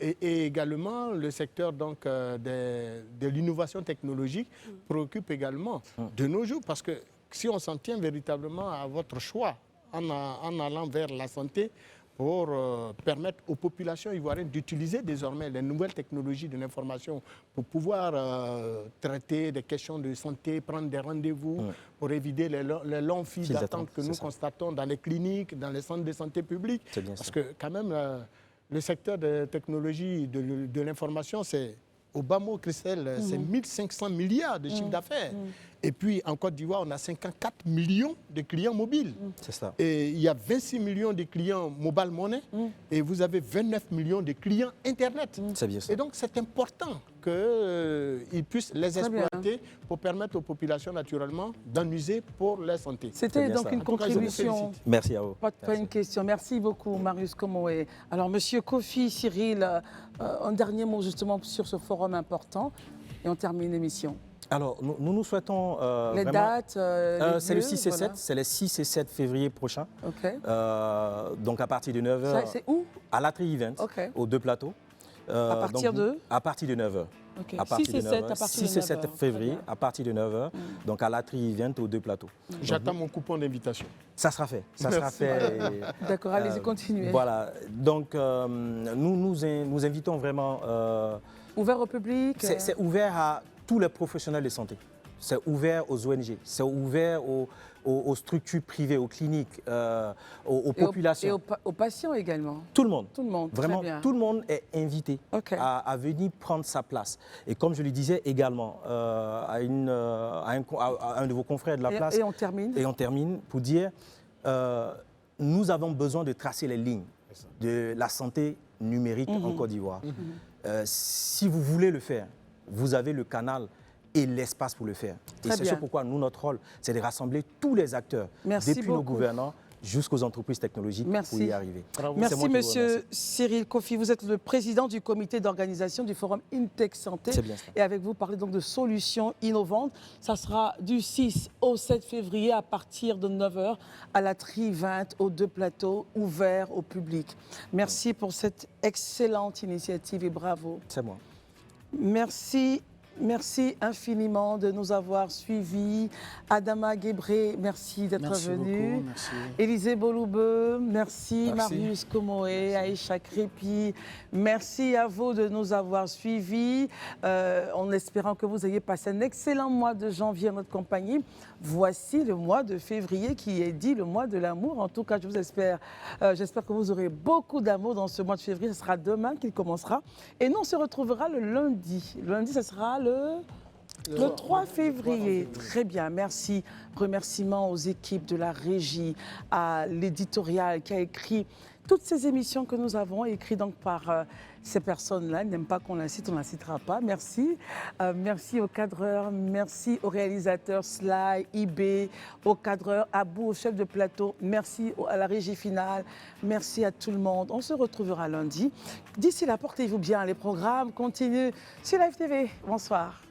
Et également, le secteur donc, de l'innovation technologique préoccupe également de nos jours. Parce que si on s'en tient véritablement à votre choix en allant vers la santé, pour permettre aux populations ivoiriennes d'utiliser désormais les nouvelles technologies de l'information pour pouvoir traiter des questions de santé, prendre des rendez-vous, pour éviter les longues files d'attente que nous constatons dans les cliniques, dans les centres de santé publics. Parce que quand même, le secteur des technologies de l'information, c'est au bas mot, Christelle, c'est 1500 milliards de chiffre d'affaires. Et puis, en Côte d'Ivoire, on a 54 millions de clients mobiles. C'est ça. Et il y a 26 millions de clients mobile money et vous avez 29 millions de clients Internet. C'est bien ça. Et donc, c'est important qu'ils puissent les exploiter pour permettre aux populations, naturellement, d'en user pour leur santé. C'était donc une contribution. Merci à vous. Pas une question. Merci beaucoup, Marius Komoé. Alors, Monsieur Kofi, Cyril, un dernier mot justement sur ce forum important et on termine l'émission. Alors, nous souhaitons les dates, c'est le 6 et 7, c'est les 6 et 7 février prochains. Donc à partir de 9h. C'est où? À l'Atri Event, aux deux plateaux. À partir de? À partir de 9h. Okay. 6 et 7 à partir de 9h. 6 et 7 février à partir de 9h. Donc à l'Atri Event, aux deux plateaux. J'attends mon coupon d'invitation. Ça sera fait. Ça sera fait. D'accord, allez-y, continuez. Voilà. Donc nous invitons vraiment. Ouvert au public? C'est ouvert à tous les professionnels de santé. C'est ouvert aux ONG, c'est ouvert aux structures privées, aux cliniques, aux populations. Et aux patients également. Tout le monde. Tout le monde. Vraiment, très bien. tout le monde est invité à venir prendre sa place. Et comme je le disais également à un de vos confrères de la place. Et on termine. Et on termine pour dire, nous avons besoin de tracer les lignes de la santé numérique en Côte d'Ivoire. Si vous voulez le faire, vous avez le canal et l'espace pour le faire. Et Très c'est bien. ce pourquoi nous, notre rôle, c'est de rassembler tous les acteurs, Merci depuis nos beaucoup. gouvernants jusqu'aux entreprises technologiques Merci. pour y arriver. C'est moi Merci, qui vous monsieur remercie. Cyril Kofi. Vous êtes le président du comité d'organisation du forum InTech Santé. C'est bien ça. Et avec vous, parlez donc de solutions innovantes. Ça sera du 6 au 7 février à partir de 9h à la TRI 20 aux 2 plateaux ouverts au public. Merci pour cette excellente initiative et bravo. C'est moi. Merci. Merci infiniment de nous avoir suivis. Adama Guébré, merci d'être Merci venu. beaucoup, merci. Élisée Boloubeux, merci. Merci. Marius Komoé, Aïcha Crépi, merci à vous de nous avoir suivis. En espérant que vous ayez passé un excellent mois de janvier en notre compagnie. Voici le mois de février qui est dit le mois de l'amour. En tout cas, je vous espère. J'espère que vous aurez beaucoup d'amour dans ce mois de février. Ce sera demain qu'il commencera. Et nous, on se retrouvera le lundi. Le lundi, ce sera le 3 février. Très bien, merci. Remerciements aux équipes de la régie, à l'éditorial qui a écrit toutes ces émissions que nous avons écrites donc par ces personnes-là. Ils n'aiment pas qu'on la cite, on ne la citera pas. Merci. Merci aux cadreurs, merci aux réalisateurs Sly, IB, aux cadreurs, Abou, au chef de plateau. Merci à la régie finale. Merci à tout le monde. On se retrouvera lundi. D'ici là, portez-vous bien. Les programmes continuent sur Live TV. Bonsoir.